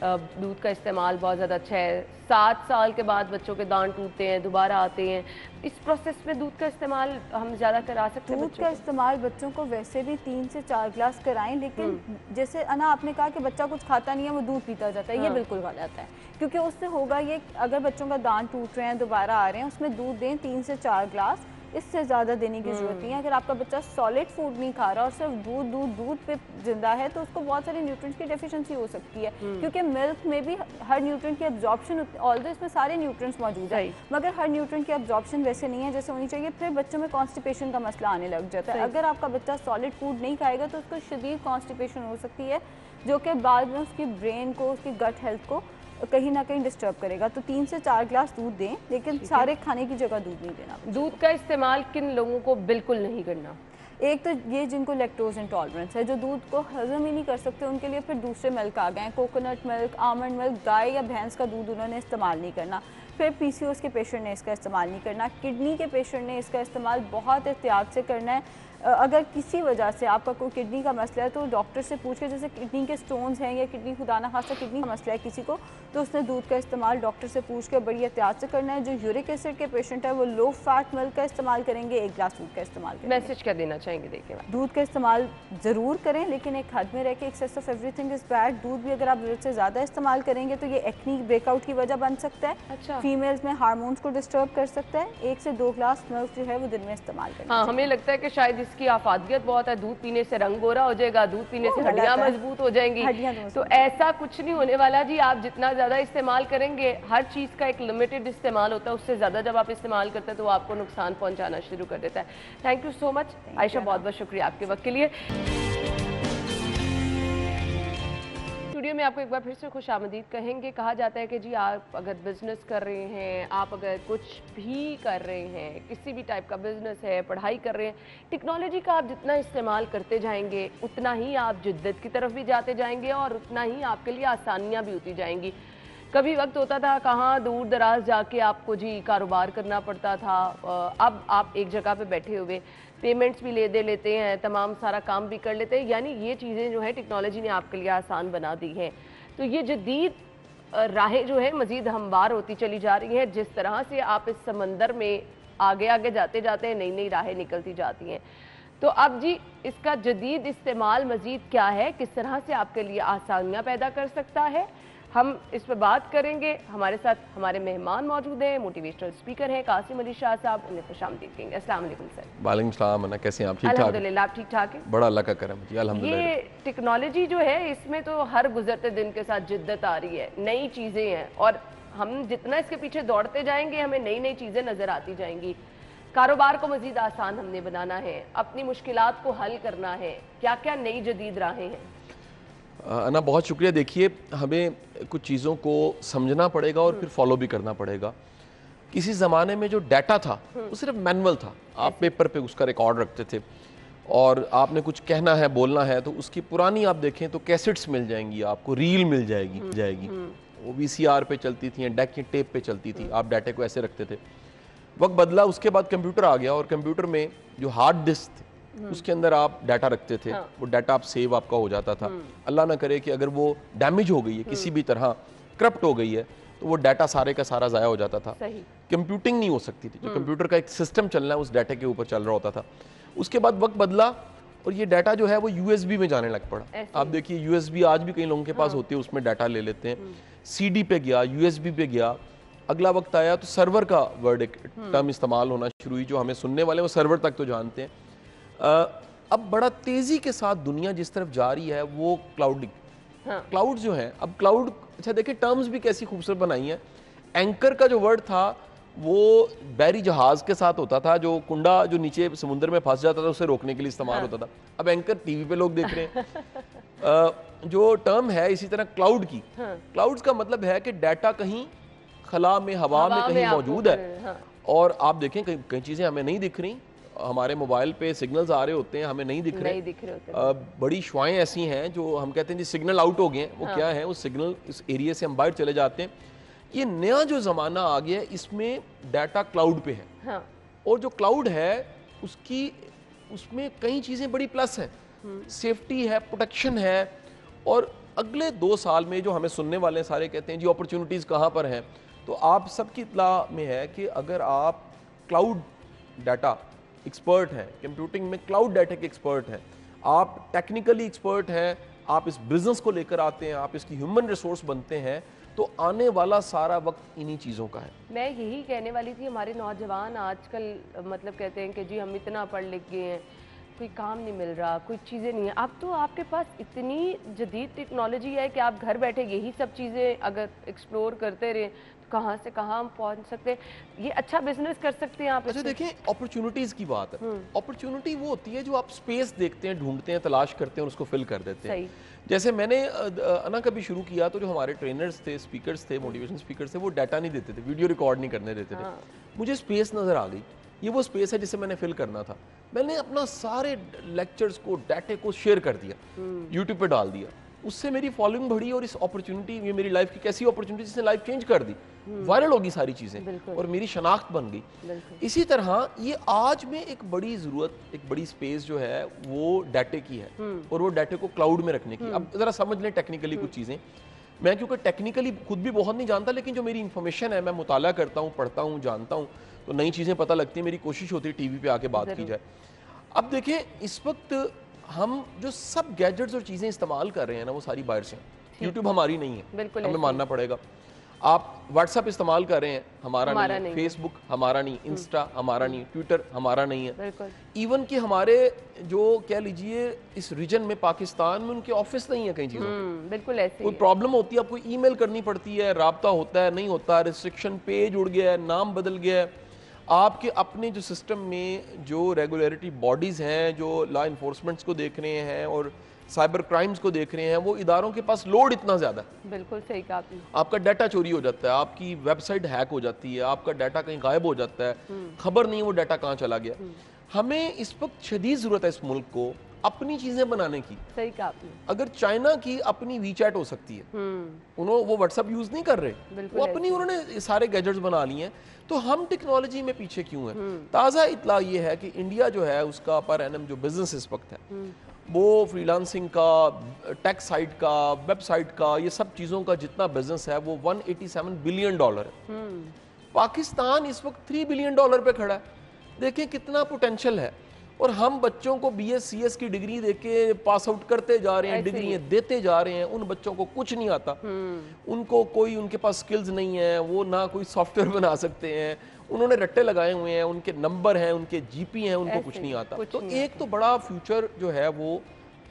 S1: दूध का इस्तेमाल बहुत ज़्यादा अच्छा है। 7 साल के बाद बच्चों के दांत टूटते हैं, दोबारा आते हैं। इस प्रोसेस में दूध का इस्तेमाल हम ज़्यादा करा सकते हैं?
S5: दूध का इस्तेमाल बच्चों को वैसे भी 3 से 4 ग्लास कराएं, लेकिन जैसे अना आपने कहा कि बच्चा कुछ खाता नहीं है वो दूध पीता जाता है, ये बिल्कुल गलत है। क्योंकि उससे होगा ये, अगर बच्चों का दांत टूट रहे हैं, दोबारा आ रहे हैं, उसमें दूध दें 3 से 4 ग्लास, इससे ज़्यादा देने की ज़रूरत नहीं है। अगर आपका बच्चा सॉलिड फूड नहीं खा रहा और सिर्फ दूध पे जिंदा है, तो उसको बहुत सारे न्यूट्रिएंट्स की डेफिशिएंसी हो सकती है। क्योंकि मिल्क में भी हर न्यूट्रिएंट की एब्जॉर्प्शन, ऑल्दो इसमें सारे न्यूट्रिएंट्स मौजूद है, मगर हर न्यूट्रिएंट की एब्जॉर्प्शन वैसे नहीं है जैसे होनी चाहिए। फिर बच्चों में कॉन्स्टिपेशन का मसला आने लग जाता है। अगर आपका बच्चा सॉलिड फूड नहीं खाएगा तो उसको शदीद कॉन्स्टिपेशन हो सकती है, जो कि बाद में उसकी ब्रेन को, उसकी गट हेल्थ को कहीं ना कहीं डिस्टर्ब करेगा। तो 3 से 4 ग्लास दूध दें, लेकिन सारे खाने की जगह दूध नहीं देना।
S1: दूध का इस्तेमाल किन लोगों को बिल्कुल नहीं करना?
S5: एक तो ये जिनको लैक्टोज इंटॉलरेंस है, जो दूध को हजम ही नहीं कर सकते, उनके लिए फिर दूसरे मिल्क आ गए हैं, कोकोनट मिल्क, आमंड मिल्क। गाय या भैंस का दूध उन्होंने इस्तेमाल नहीं करना। फिर पीसीओएस के पेशेंट ने इसका इस्तेमाल नहीं करना। किडनी के पेशेंट ने इसका इस्तेमाल बहुत एहतियात से करना है। अगर किसी वजह से आपका कोई किडनी का मसला है तो डॉक्टर से पूछ के, जैसे किडनी के स्टोन्स हैं या किडनी खुदा ना खासा किडनी का मसला है किसी को, तो उसने दूध का इस्तेमाल डॉक्टर से पूछ के बड़ी एहतियात से करना है। जो यूरिक एसिड के पेशेंट है वो लो फैट मिल्क का इस्तेमाल करेंगे, 1 ग्लास दूध का इस्तेमाल करेंगे।
S1: मैसेज क्या देना चाहेंगे? देखिए,
S5: दूध का इस्तेमाल ज़रूर करें, लेकिन एक हद में रह के। Excess of everything is bad. दूध भी अगर आप ज़रूरत से ज़्यादा इस्तेमाल करेंगे तो ये एक्नी ब्रेकआउट की वजह बन सकता है।
S1: अच्छा।
S5: फीमेल्स में हार्मोन्स को डिस्टर्ब कर सकता है। 1 से 2 ग्लास मिल्क जो है वो दिन में इस्तेमाल करें।
S1: हाँ, हमें लगता है कि शायद इसकी आफादियत बहुत है, दूध पीने से रंग गोरा हो जाएगा, दूध पीने से हड्डियां मजबूत हो जाएंगी। तो ऐसा कुछ नहीं होने वाला जी। आप जितना ज़्यादा इस्तेमाल करेंगे, हर चीज़ का एक लिमिटेड इस्तेमाल होता है, उससे ज़्यादा जब आप इस्तेमाल करते हैं तो वो आपको नुकसान पहुंचाना शुरू कर देता है। Thank you so much Ayesha, बहुत बहुत शुक्रिया आपके वक्त के लिए। स्टूडियो में आपको एक बार फिर से खुश आमदीद कहेंगे। कहा जाता है कि जी आप अगर बिजनेस कर रहे हैं, आप अगर कुछ भी कर रहे हैं, किसी भी टाइप का बिजनेस है, पढ़ाई कर रहे हैं, टेक्नोलॉजी का आप जितना इस्तेमाल करते जाएंगे उतना ही आप जिद्दत की तरफ भी जाते जाएंगे और उतना ही आपके लिए आसानियाँ भी होती जाएंगी। कभी वक्त होता था कहाँ दूर दराज जाके आपको जी कारोबार करना पड़ता था, अब आप एक जगह पे बैठे हुए पेमेंट्स भी ले दे लेते हैं, तमाम सारा काम भी कर लेते हैं। यानी ये चीज़ें जो है टेक्नोलॉजी ने आपके लिए आसान बना दी हैं। तो ये जदीद राहें जो है मज़ीद हमवार होती चली जा रही हैं। जिस तरह से आप इस समंदर में आगे आगे जाते जाते हैं, नई नई राहें निकलती जाती हैं। तो अब जी इसका जदीद इस्तेमाल मज़ीद क्या है, किस तरह से आपके लिए आसानियाँ पैदा कर सकता है, हम इस पर बात करेंगे। हमारे साथ हमारे मेहमान मौजूद हैं, मोटिवेशनल स्पीकर हैं कासिम अली शाह साहब। उन्हें खुशामदीद कहेंगे। अस्सलाम वालेकुम सर।
S2: वालेकुम सलाम। अन्ना कैसे हैं आप? ठीक ठाक?
S1: अल्हम्दुलिल्लाह, आप ठीक ठाक हैं?
S2: बड़ा अल्लाह का करम जी, अल्हम्दुलिल्लाह।
S1: ये टेक्नोलॉजी जो है इसमें तो हर गुजरते दिन के साथ जिद्दत आ रही है, नई चीज़ें हैं और हम जितना इसके पीछे दौड़ते जाएंगे हमें नई नई चीज़ें नज़र आती जाएंगी। कारोबार को मज़ीद आसान हमने बनाना है, अपनी मुश्किलात को हल करना है, क्या क्या नई जदीद राहें हैं?
S2: अन्ना बहुत शुक्रिया। देखिए, हमें कुछ चीज़ों को समझना पड़ेगा और फिर फॉलो भी करना पड़ेगा। किसी ज़माने में जो डाटा था वो सिर्फ मैनुअल था, आप पेपर पे उसका रिकॉर्ड रखते थे और आपने कुछ कहना है, बोलना है तो उसकी पुरानी आप देखें तो कैसेट्स मिल जाएंगी, आपको रील मिल जाएगी वो VCR पे चलती थी, डेक की टेप पे चलती थी, आप डाटे को ऐसे रखते थे। वक्त बदला, उसके बाद कंप्यूटर आ गया और कंप्यूटर में जो हार्ड डिस्क उसके अंदर आप डाटा रखते थे। वो डाटा आप सेव आपका हो जाता था। अल्लाह ना करे कि अगर वो डैमेज हो गई है, किसी भी तरह करप्ट हो गई है, तो वो डाटा सारे का सारा ज़ाया हो जाता था। कंप्यूटिंग नहीं हो सकती थी, जो कंप्यूटर का एक सिस्टम चलना है उस डाटा के ऊपर चल रहा होता था। उसके बाद वक्त बदला और ये डाटा जो है वो USB में जाने लग पड़ा। आप देखिए USB आज भी कई लोगों के पास होती है, उसमें डाटा ले लेते हैं। CD पे गया, USB पे गया। अगला वक्त आया तो सर्वर का वर्ड एक टर्म इस्तेमाल होना शुरू हुई, जो हमें सुनने वाले वो सर्वर तक तो जानते हैं। अब बड़ा तेज़ी के साथ दुनिया जिस तरफ जा रही है वो क्लाउड जो है। अब क्लाउड, अच्छा देखिए टर्म्स भी कैसी खूबसूरत बनाई है। एंकर का जो वर्ड था वो बैरी जहाज़ के साथ होता था, जो कुंडा जो नीचे समुद्र में फंस जाता था उसे रोकने के लिए इस्तेमाल होता था। अब एंकर टीवी पे लोग देख रहे हैं। जो टर्म है इसी तरह क्लाउड की, क्लाउड्स का मतलब है कि डाटा कहीं खला में, हवा में कहीं मौजूद है। और आप देखें कई चीज़ें हमें नहीं दिख रही, हमारे मोबाइल पे सिग्नल्स आ रहे होते हैं, हमें नहीं दिख रहे। बड़ी शुआएं ऐसी हैं जो हम कहते हैं जी सिग्नल आउट हो गए हैं। वो क्या है, उस सिग्नल इस एरिया से हम बाहर चले जाते हैं। ये नया जो ज़माना आ गया है इसमें डाटा क्लाउड पे है। और जो क्लाउड है उसमें कई चीज़ें बड़ी प्लस हैं। सेफ्टी है, प्रोटेक्शन है और
S6: اگلے 2 سال میں جو ہمیں سننے والے سارے کہتے ہیں جی اپرچونٹیز کہاں پر ہیں, تو آپ سب کی اطلاع میں ہے کہ اگر آپ کلاؤڈ ڈیٹا ایکسپرٹ ہیں, کمپیوٹنگ میں کلاؤڈ ڈیٹا کے ایکسپرٹ ہیں, آپ ٹیکنیکلی ایکسپرٹ ہیں, آپ اس بزنس کو لے کر آتے ہیں, آپ اس کی ہیومن ریسورس بنتے ہیں, تو آنے والا سارا وقت انہی چیزوں کا ہے.
S1: میں یہی کہنے والی تھی, ہمارے نوجوان آج کل مطلب کہتے ہیں کہ جی ہم اتنا پڑھ لکھ گئے ہیں, کوئی کام نہیں مل رہا, کوئی چیزیں نہیں ہیں. اب تو آپ کے پاس اتنی جدید ٹیکنالوجی ہے کہ آپ گھر بیٹھے یہی سب چیزیں اگر ایکسپلور کرتے رہیں تو کہاں سے کہاں ہم پہنچ سکتے ہیں. یہ اچھا بزنس کر سکتے ہیں آپ.
S6: اچھا دیکھیں, اپرچونٹیز کی بات ہے. اپرچونٹی وہ ہوتی ہے جو آپ سپیس دیکھتے ہیں, ڈھونڈتے ہیں, تلاش کرتے ہیں اور اس کو فل کر دیتے ہیں. جیسے میں نے انا کبھی شروع کیا تو جو ہمارے ٹرینرز تھے, اسپیکرز تھے, موٹیویشن اسپیکرز تھے, وہ ڈیٹا نہیں دیتے تھے, ویڈیو ریکارڈ نہیں کرنے دیتے تھے. مجھے سپیس نظر آ گئی, یہ وہ سپیس ہے جسے میں نے فل کرنا تھا. میں نے اپنا سارے لیکچرز کو, ڈیٹے کو شیئر کر دیا, یوٹیوب پہ ڈال دیا. اس سے میری فالوئنگ بڑھی اور اس اپرچونٹی, یہ میری لائف کی کیسی اپرچونٹی جس نے لائف چینج کر دی, وائرل ہوگی ساری چیزیں اور میری شناخت بن گئی. اسی طرح یہ آج میں ایک بڑی ضرورت, ایک بڑی سپیس جو ہے وہ ڈیٹے کی ہے, اور وہ ڈیٹے کو کلاؤڈ میں رکھنے کی. اب ذرا سمجھ لیں ٹیکنیکلی کچھ چیزیں. میں کیونکہ ٹیکنیکلی خود بھی بہت نہیں جانتا, لیکن جو میری انفارمیشن ہے, میں مطالعہ کرتا ہوں, پڑھتا ہوں, جانتا ہوں, تو نئی چیزیں پتہ لگتی ہیں. میری کوشش ہوتی ہے ٹی وی پہ آ کے بات کی جائے. اب دیکھیں اس وقت ہم جو سب گیجٹس اور چیزیں استعمال کر رہے ہیں نا, وہ ساری باہر سے ہیں. یوٹیوب ہماری نہیں ہے, ہمیں ماننا پڑے گا. آپ واٹس ایپ استعمال کر رہے ہیں, ہمارا نہیں ہے. فیس بک ہمارا نہیں, انسٹا ہمارا نہیں, ٹویٹر ہمارا نہیں ہے. ایون کہ ہمارے جو کہہ لیجئے اس ریجن میں, پاکستان میں, ان کے آفس نہیں ہے کئی چیزوں کے.
S1: بالکل ایسے
S6: کوئی پرابلم ہوتی ہے, آپ کو ای میل کرنی پڑتی ہے, رابطہ ہوتا ہے, نہیں ہوتا, ریسٹرکشن پیج اڑ گیا ہے, نام بدل گیا ہے. آپ کے اپنے جو سسٹم میں جو ریگولیٹری باڈیز ہیں, جو لا انفورسمنٹس کو دیکھ رہے ہیں اور سائبر کرائمز کو دیکھ رہے ہیں, وہ اداروں کے پاس لوڈ اتنا زیادہ ہے.
S1: بالکل صحیح کہا آپ نے.
S6: آپ کا ڈیٹا چوری ہو جاتا ہے, آپ کی ویب سائٹ ہیک ہو جاتی ہے, آپ کا ڈیٹا کہیں غائب ہو جاتا ہے, خبر نہیں وہ ڈیٹا کہاں چلا گیا. ہمیں اس وقت شدید ضرورت ہے اس ملک کو اپنی چیزیں بنانے کی.
S1: صحیح کہا آپ نے.
S6: اگر چائنا کی اپنی وی چیٹ ہو سکتی ہے, وہ واٹس ایپ یوز نہیں کر رہے, وہ اپنی انہوں نے سارے گیجٹس بنا لیے ہیں, تو ہم ٹیکنالوجی میں پیچھے کیوں ہیں؟ تازہ اطلاع یہ ہے کہ انڈیا جو ہے اس کا پر اینم جو بزنس اس وقت ہے وہ فری لانسنگ کا, ٹیک سائٹ کا, ویب سائٹ کا, یہ سب چیزوں کا جتنا بزنس ہے وہ $187 بلین ہے. پاکستان اس وقت $3 بلین پہ کھڑا ہے. دیکھیں کتنا پوٹینشل ہے. اور ہم بچوں کو بی ایس سی ایس کی ڈگری دے کے پاس آؤٹ کرتے جا رہے ہیں, ڈگریاں دیتے جا رہے ہیں. ان بچوں کو کچھ نہیں آتا, ان کو کوئی, ان کے پاس سکلز نہیں ہیں, وہ نہ کوئی سافٹ ویئر بنا سکتے ہیں, انہوں نے رٹے لگائے ہوئے ہیں, ان کے نمبر ہیں, ان کے جی پی ہیں, ان کو کچھ نہیں آتا. تو ایک تو بڑا فیوچر جو ہے وہ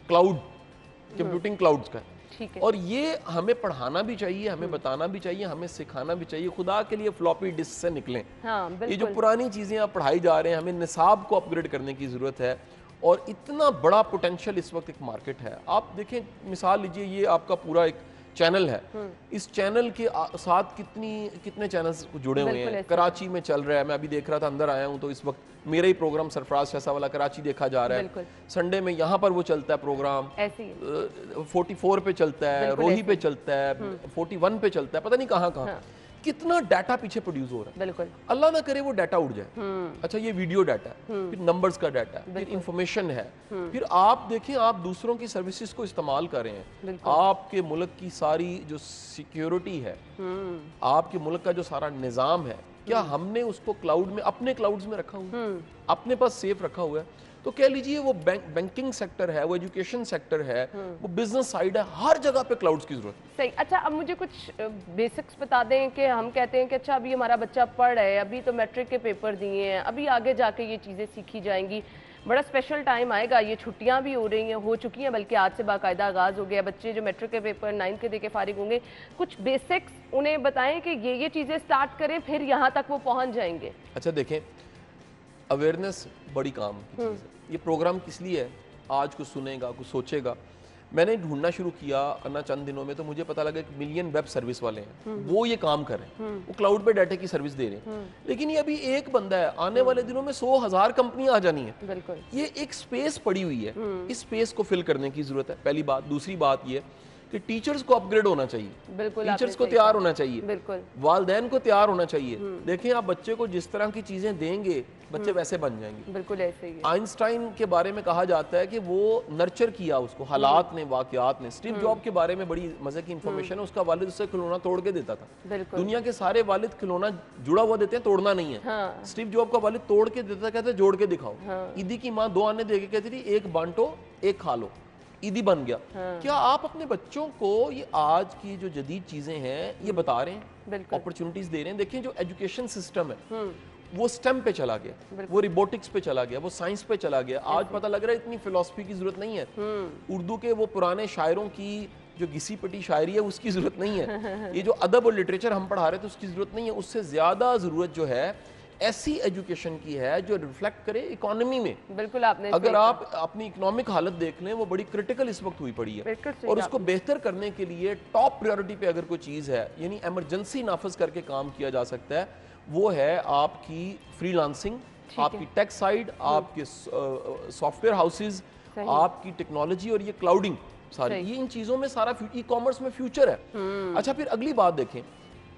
S6: کلاؤڈ, کمپیوٹنگ کلاؤڈز کا ہے. اور یہ ہمیں پڑھانا بھی چاہیے, ہمیں بتانا بھی چاہیے, ہمیں سکھانا بھی چاہیے. خدا کے لیے فلاپی ڈسک سے نکلیں. یہ جو پرانی چیزیں آپ پڑھائی جا رہے ہیں, ہمیں نصاب کو اپ گریڈ کرنے کی ضرورت ہے. اور اتنا بڑا پوٹینشل اس وقت ایک مارکیٹ ہے. آپ دیکھیں مثال لیجئے, یہ آپ کا پورا ایک چینل ہے, اس چینل کے ساتھ کتنے چینلز جڑے ہوئے ہیں. کراچی میں چل رہا ہے, میں ابھی دیکھ رہا تھا, اندر آیا ہوں تو اس وقت میرا ہی پروگرام سرفراز شہزاد والا کراچی دیکھا جا رہا ہے. سنڈے میں یہاں پر وہ چلتا ہے پروگرام, 44 پہ چلتا ہے, روہی پہ چلتا ہے, 41 پہ چلتا ہے, پتہ نہیں کہاں کہاں. کتنا ڈیٹا پیچھے پروڈیوس ہو رہا ہے. اللہ نہ کرے وہ ڈیٹا اڑ جائے. اچھا یہ ویڈیو ڈیٹا ہے, پھر نمبرز کا ڈیٹا ہے, پھر انفارمیشن ہے, پھر آپ دیکھیں آپ دوسروں کی سروسز کو استعمال کر رہے ہیں. آپ کے ملک کی ساری جو سیکیورٹی ہے, آپ کے ملک کا جو سارا نظام ہے, کیا ہم نے اس کو کلاؤڈ میں, اپنے کلاؤڈز میں رکھا ہوا ہے, اپنے پاس سیف رکھا ہوا ہے؟ تو کہہ لیجئے وہ بینکنگ سیکٹر ہے, وہ ایجوکیشن سیکٹر ہے, وہ بزنس سائیڈ ہے, ہر جگہ پہ کلاؤڈز کی ضرورت ہے.
S1: صحیح. اچھا اب مجھے کچھ بیسکس بتا دیں کہ ہم کہتے ہیں کہ اچھا ابھی ہمارا بچہ پڑھ رہا ہے, ابھی تو میٹرک کے پیپر دیے ہیں, ابھی آگے جا کے یہ چیزیں سیکھی جائیں گی, بڑا اسپیشل ٹائم آئے گا, یہ چھٹیاں بھی ہو رہی ہیں, ہو چکی ہیں, بلکہ آج سے باقاعدہ آغاز ہو گیا. بچے جو میٹرک کے پیپر 9 کے دے کے فارغ ہوں گے, کچھ بیسکس انہیں بتائیں کہ یہ چیزیں سٹارٹ کریں, پھر یہاں تک وہ پہنچ جائیں گے.
S6: اچھا دیکھیں, اویئرنیس بڑی کام کی چیز ہے. یہ پروگرام کس لیے ہے, آج کچھ سنے گا, کچھ سوچے گا. میں نے ڈھونڈنا شروع کیا کرنا چند دنوں میں, تو مجھے پتا لگا کہ 1 ملین ویب سروس والے ہیں, وہ یہ کام کر رہے ہیں, وہ کلاؤڈ پہ ڈیٹا کی سروس دے رہے ہیں. لیکن یہ ابھی ایک بندہ ہے, آنے والے دنوں میں 100,000 کمپنیاں آ جانی ہیں. یہ ایک سپیس پڑی ہوئی ہے, اس سپیس کو فل کرنے کی ضرورت ہے. پہلی بات. دوسری بات یہ کہ ٹیچرز کو اپ گریڈ ہونا چاہیے,
S1: بالکل
S6: ٹیچرز کو تیار ہونا چاہیے,
S1: بالکل
S6: والدین کو تیار ہونا چاہیے. دیکھیں آپ بچے کو جس طرح کی چیزیں دیں گے بچے ویسے بن جائیں گے.
S1: بالکل ایسے ہی ہے.
S6: آئنسٹائن کے بارے میں کہا جاتا ہے کہ وہ نرچر کیا اس کو حالات نے, واقعات نے. اسٹیو جاب کے بارے میں بڑی مزے کی انفارمیشن ہے, اس کا والد اسے کھلونا توڑ کے دیتا تھا. دنیا کے سارے والد کھلونا جڑا ہوا دیتے ہیں, توڑنا نہیں ہے. اسٹیو جاب کا والد توڑ کے دیتا, کہتا ہے جوڑ کے دکھاؤ. عیدی کی ماں 2 آنے دے کے کہتی تھی ایک بانٹو ایک کھا لو, عیدی بن گیا. کیا آپ اپنے بچوں کو یہ آج کی جو جدید چیزیں ہیں یہ بتا رہے ہیں, اپرچونٹیز دے رہے ہیں؟ دیکھیں جو ایجوکیشن سسٹم ہے وہ سٹیم پہ چلا گیا, وہ روبوٹکس پہ چلا گیا, وہ سائنس پہ چلا گیا. آج پتہ لگ رہا ہے اتنی فلسفی کی ضرورت نہیں ہے. اردو کے وہ پرانے شاعروں کی جو گھسی پٹی شاعری ہے اس کی ضرورت نہیں ہے. یہ جو ادب اور لٹریچر ہم پڑھا رہے تھے اس کی ضرورت نہیں ہے. اس سے زیادہ ضرورت جو ہے ایسی ایجوکیشن کی ہے جو ریفلیکٹ کرے اکانومی میں.
S1: بالکل آپ نے
S6: اگر آپ اپنی اکنامک حالت دیکھ لیں وہ بڑی کرٹیکل اس وقت ہوئی پڑی ہے, اور اس کو بہتر کرنے کے لیے ٹاپ پریورٹی پہ اگر کوئی چیز ہے, یعنی ایمرجنسی نافذ کر کے کام کیا جا سکتا ہے, وہ ہے آپ کی فری لانسنگ, آپ کی ٹیک سائڈ, آپ کے سافٹ ویئر ہاؤسز, آپ کی ٹیکنالوجی اور یہ کلاؤڈنگ ساری, یہ ان چیزوں میں سارا ای کامرس میں فیوچر ہے. اچھا پھر اگلی بات دیکھیں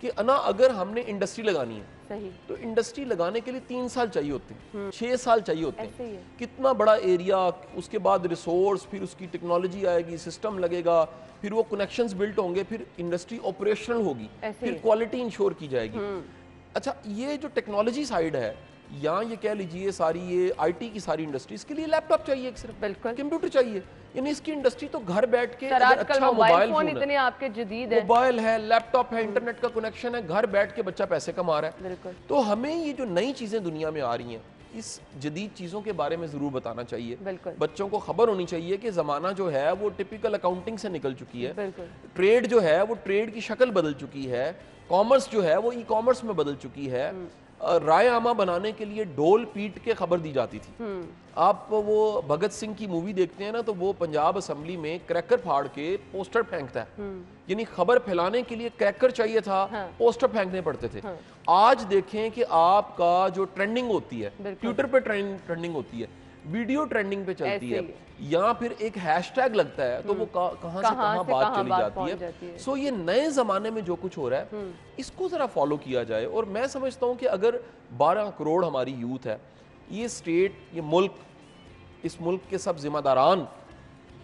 S6: کہ اگر ہم نے انڈسٹری لگانی ہے تو انڈسٹری لگانے کے لیے 3 سال چاہیے ہوتے ہیں, 6 سال چاہیے ہوتے ہیں. کتنا بڑا ایریا, اس کے بعد ریسورس, پھر اس کی ٹیکنالوجی آئے گی, سسٹم لگے گا, پھر وہ کنیکشنز بلٹ ہوں گے, پھر انڈسٹری آپریشنل ہوگی, پھر کوالٹی انشور کی جائے گی. اچھا یہ جو ٹیکنالوجی سائیڈ ہے, یا یہ کہہ لیجئے ساری یہ آئی ٹی کی ساری انڈسٹری, اس کے لیے لیپ ٹاپ چاہیے, ایک صرف کمپیوٹر چاہیے. یعنی اس کی انڈسٹری تو گھر بیٹھ کے اچھا موبائل فون
S1: اتنے آپ کے جدید ہیں,
S6: موبائل ہے, لیپ ٹاپ ہے, انٹرنیٹ کا کنیکشن ہے, گھر بیٹھ کے بچہ پیسے کما رہا ہے. تو ہمیں یہ جو نئی چیزیں دنیا میں آ رہی ہیں اس جدید چیزوں کے بارے میں ضرور بتانا چاہیے. بچوں کو خبر ہونی چاہیے کہ زمانہ جو ہے وہ ٹپیکل اکاؤنٹنگ سے نکل چکی ہے, ٹریڈ جو ہے وہ ٹریڈ کی شکل بدل چکی ہے, کامرس جو ہے وہ ای کامرس میں بدل چکی ہے. رائے عامہ بنانے کے لیے ڈول پیٹ کے خبر دی جاتی تھی. آپ وہ بھگت سنگھ کی مووی دیکھتے ہیں نا, تو وہ پنجاب اسمبلی میں کریکر پھاڑ کے پوسٹر پھینکتا ہے. یعنی خبر پھیلانے کے لیے کریکر چاہیے تھا, پوسٹر پھینکنے پڑتے تھے. آج دیکھیں کہ آپ کا جو ٹرینڈنگ ہوتی ہے, ٹویٹر پہ ٹرینڈنگ ہوتی ہے, ویڈیو ٹرینڈنگ پہ چلتی ہے, یا پھر ایک ہیش ٹیگ لگتا ہے تو وہ کہاں سے کہاں بات چلی جاتی ہے. سو یہ نئے زمانے میں جو کچھ ہو رہا ہے اس کو ذرا فالو کیا جائے. اور میں سمجھتا ہوں کہ اگر 12 کروڑ ہماری یوتھ ہے, یہ اسٹیٹ, یہ ملک, اس ملک کے سب ذمہ داران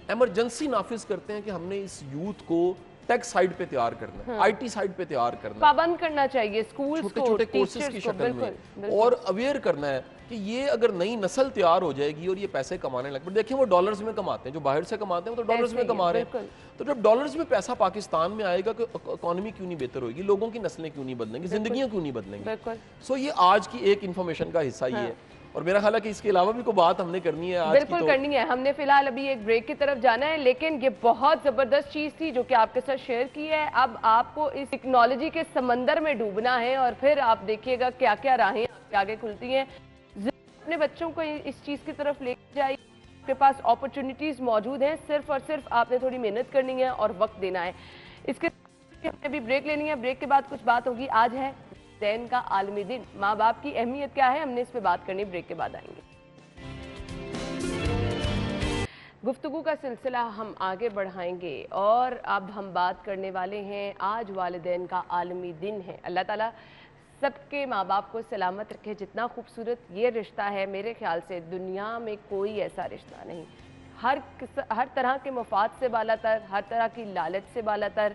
S6: ایمرجنسی نافذ کرتے ہیں کہ ہم نے اس یوتھ کو ٹیک سائیڈ پہ تیار کرنا ہے, آئی ٹی سائیڈ پہ تیار کرنا ہے,
S1: پابند کرنا چاہیے سکولز کو,
S6: چھوٹے چھوٹے کورسز کی شکل میں, اور اویئر کرنا ہے کہ یہ اگر نئی نسل تیار ہو جائے گی اور یہ پیسے کمانے لگ پڑے. دیکھیں وہ ڈالرز میں کماتے ہیں, جو باہر سے کماتے ہیں وہ تو ڈالرز میں کما رہے ہیں. تو جب ڈالرز میں پیسہ پاکستان میں آئے گا کہ اکانومی کیوں نہیں بہتر ہوگی, لوگوں کی نسلیں کیوں نہیں بدلیں گی, زندگیاں کیوں نہیں بدلیں گی. سو یہ آج کی ایک انفارمیشن کا حصہ یہ ہے, اور میرا خیال ہے کہ اس کے علاوہ بھی کوئی بات ہم نے کرنی ہے آج کی.
S1: بالکل کرنی ہے. ہم نے فی الحال ابھی ایک بریک کی طرف جانا ہے, لیکن یہ بہت زبردست چیز تھی جو کہ آپ کے ساتھ شیئر کی ہے. اب آپ کو اس ٹیکنالوجی کے سمندر میں ڈوبنا ہے, اور پھر آپ دیکھیے گا کیا کیا راہیں آپ کے آگے کھلتی ہیں. اپنے بچوں کو اس چیز کی طرف لے جائیے, آپ کے پاس اپرچونٹیز موجود ہیں, صرف اور صرف آپ نے تھوڑی محنت کرنی ہے اور وقت دینا ہے. اس کے ہم نے ابھی بریک لینی ہے, بریک کے بعد کچھ بات ہوگی. آج ہے والدین کا عالمی دن, ماں باپ کی اہمیت کیا ہے, ہم نے اس پہ بات کرنی, بریک کے بعد آئیں گے. گفتگو کا سلسلہ ہم آگے بڑھائیں گے, اور اب ہم بات کرنے والے ہیں, آج والدین کا عالمی دن ہے. اللہ تعالیٰ سب کے ماں باپ کو سلامت رکھے. جتنا خوبصورت یہ رشتہ ہے, میرے خیال سے دنیا میں کوئی ایسا رشتہ نہیں. ہر طرح کے مفاد سے بالا تر, ہر طرح کی لالچ سے بالا تر.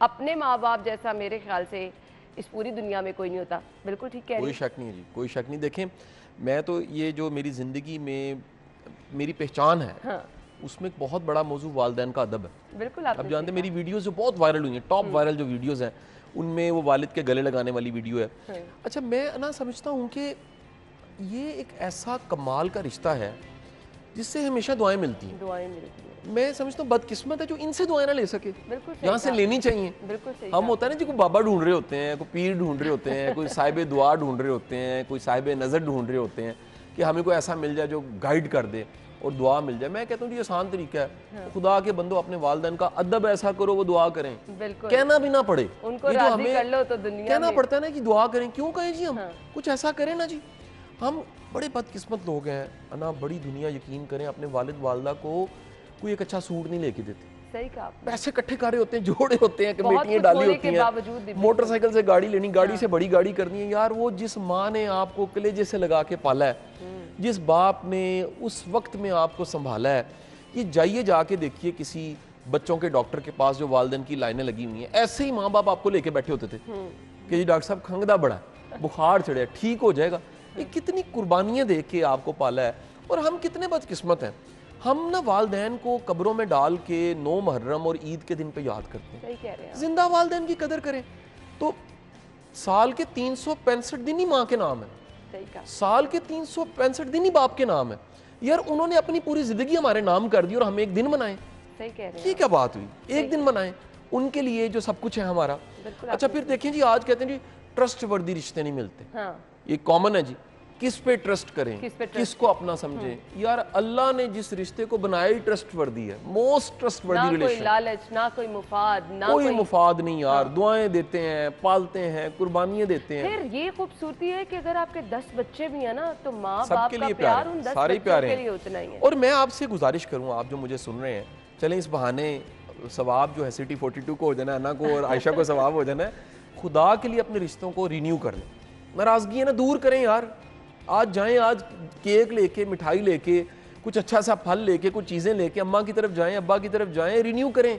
S1: اپنے ماں باپ جیسا میرے خیال سے اس پوری دنیا میں کوئی نہیں ہوتا. بالکل ٹھیک کہہ رہی ہیں.
S6: کوئی شک نہیں جی, کوئی شک نہیں. دیکھیں میں تو یہ جو میری زندگی میں میری پہچان ہے, اس میں ایک بہت بڑا موضوع والدین کا ادب ہے.
S1: بالکل
S6: آپ جانتے ہیں میری ویڈیوز جو بہت وائرل ہوئی ہیں, ٹاپ وائرل جو ویڈیوز ہیں, ان میں وہ والد کے گلے لگانے والی ویڈیو ہے. اچھا میں سمجھتا ہوں کہ یہ ایک ایسا کمال کا رشتہ ہے جس سے ہمیشہ دعائیں ملتی ہیں. میں سمجھتا ہوں بدقسمت ہے جو ان سے دعائیں نہ لے سکے, یہاں سے لینی چاہیے. ہم ہوتا ہے نا جی, کوئی بابا ڈھونڈ رہے ہوتے ہیں, کوئی پیر ڈھونڈ رہے ہوتے ہیں, کوئی صاحب دعا ڈھونڈ رہے ہوتے ہیں, کوئی صاحب نظر ڈھونڈ رہے ہوتے ہیں کہ ہمیں کوئی ایسا مل جائے جو گائیڈ کر دے اور دعا مل جائے. میں کہتا ہوں یہ آسان طریقہ ہے, خدا کے بندو اپنے والدین کا ادب ایسا کرو وہ دعا کریں, کہنا بھی نہ پڑے.
S1: ان کو راضی کر لو تو دنیا
S6: کہنا پڑتا ہے نا کہ دعا کریں, کیوں کہیں جی, ہم کچھ ایسا کریں نا جی. ہم بڑے بدقسمت لوگ ہیں, بڑی دنیا یقین کریں اپنے والد والدہ کو کوئی ایک اچھا سوٹ نہیں لے کے دیتے.
S1: सही कहा आपने।
S6: पैसे इकट्ठे कर रहे होते हैं, जोड़े होते हैं,
S1: बहुत
S6: कमेटियां
S1: कुछ
S6: डाली
S1: होने
S6: होती
S1: के बावजूद भी
S6: हैं, मोटरसाइकिल से गाड़ी लेनी, गाड़ी से बड़ी गाड़ी करनी है। यार वो जिस माँ ने आपको कलेजे से लगा के पाला है, जिस बाप ने उस वक्त में आपको संभाला है, ये जाइए जाके देखिए किसी बच्चों के डॉक्टर के पास जो वालिदैन की लाइनें लगी हुई हैं, ऐसे ही माँ बाप आपको लेके बैठे होते थे कि जी डॉक्टर साहब खंगदा बड़ा है, बुखार चढ़े, ठीक हो जाएगा। ये कितनी कुर्बानियां दे के आपको पाला है। और हम कितने बदकिस्मत हैं, हम ना वालिदैन को कब्रों में डाल के 9 मुहर्रम और ईद के दिन पे याद करते हैं।
S1: सही कह रहे हैं।
S6: जिंदा वालिदैन की कदर करें। तो साल के 365 दिन ही माँ के नाम है,
S1: सही कहा।
S6: साल के 365 दिन ही बाप के नाम है। यार उन्होंने अपनी पूरी जिंदगी हमारे नाम कर दी और हम एक दिन मनाएं,
S1: सही कह रहे हैं।
S6: ये क्या बात हुई? एक दिन मनाएं उनके लिए जो सब कुछ है हमारा।
S1: बिल्कुल
S6: अच्छा फिर देखें जी, आज कहते हैं जी ट्रस्ट वर्दी रिश्ते नहीं मिलते,
S1: हाँ,
S6: ये कॉमन है जी। किस पे ट्रस्ट करें,
S1: किस पे ट्रस्ट
S6: किसको अपना समझें? यार अल्लाह ने जिस रिश्ते को बनाया ही ट्रस्ट वर्दी है, मोस्ट ट्रस्ट
S1: ना
S6: वर्दी
S1: कोई
S6: रिलेशन।
S1: लालच, ना कोई मुफाद, ना
S6: कोई मुफाद नहीं यार, दुआएं देते हैं, पालते हैं, कुर्बानियां देते हैं।
S1: फिर ये खूबसूरती है कि अगर आपके 10 बच्चे भी हैं ना, तो माँ बाप
S6: सबके
S1: का
S6: लिए
S1: प्यार
S6: प्यार
S1: उन
S6: है,
S1: 10
S6: सारे ही
S1: बच्चों
S6: प्यारे
S1: के
S6: हैं।
S1: लिए उतना ही है।
S6: और मैं आपसे गुजारिश करूँ, आप जो मुझे सुन रहे हैं, चलें इस बहाने सवाब जो है सिटी 42 को हो जाना है, अन्ना को और आयशा को सवाब हो जाना है, खुदा के लिए अपने रिश्तों को रिन्यू कर लें। नाराज़गी है ना दूर करें यार। आज जाएं, आज केक लेके, मिठाई लेके, कुछ अच्छा सा फल लेके, कुछ चीज़ें लेके अम्मा की तरफ जाएं, अब्बा की तरफ जाएं, रिन्यू करें।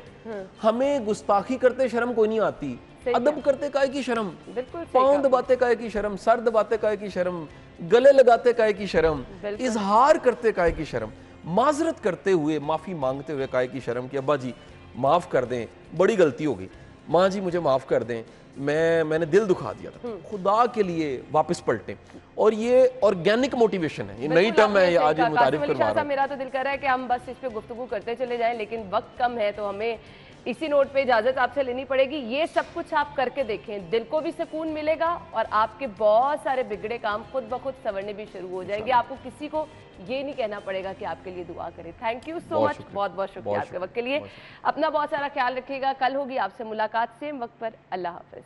S6: हमें गुस्ताखी करते शर्म कोई नहीं आती, अदब करते काहे की शर्म,
S1: बिल्कुल सही
S6: पाँव
S1: कहा।
S6: दबाते काहे की शर्म, सर दबाते काहे की शर्म, गले लगाते काहे की शर्म, इजहार करते काहे की शर्म, माजरत करते हुए, माफ़ी मांगते हुए काहे की शर्म कि अब्बा जी माफ़ कर दें, बड़ी गलती हो गई, माँ जी मुझे माफ़ कर दें, मैंने दिल दुखा दिया था। खुदा के लिए वापस पलटें। और ये ऑर्गेनिक मोटिवेशन है, ये नई टर्म है, ये आज ये मुतारिफ करवा रहा हूं।
S1: मेरा तो दिल कर रहा है कि हम बस इस पे गुफ्तगू करते चले जाएं, लेकिन वक्त कम है, तो हमें इसी नोट पे इजाजत आपसे लेनी पड़ेगी। ये सब कुछ आप करके देखें, दिल को भी सुकून मिलेगा और आपके बहुत सारे बिगड़े काम खुद ब खुद संवरने भी शुरू हो जाएंगे। आपको किसी को ये नहीं कहना पड़ेगा कि आपके लिए दुआ करें। थैंक यू सो मच, बहुत बहुत शुक्रिया आपके वक्त के लिए। अपना बहुत सारा ख्याल रखिएगा। कल होगी आपसे मुलाकात सेम वक्त पर। अल्लाह हाफिज।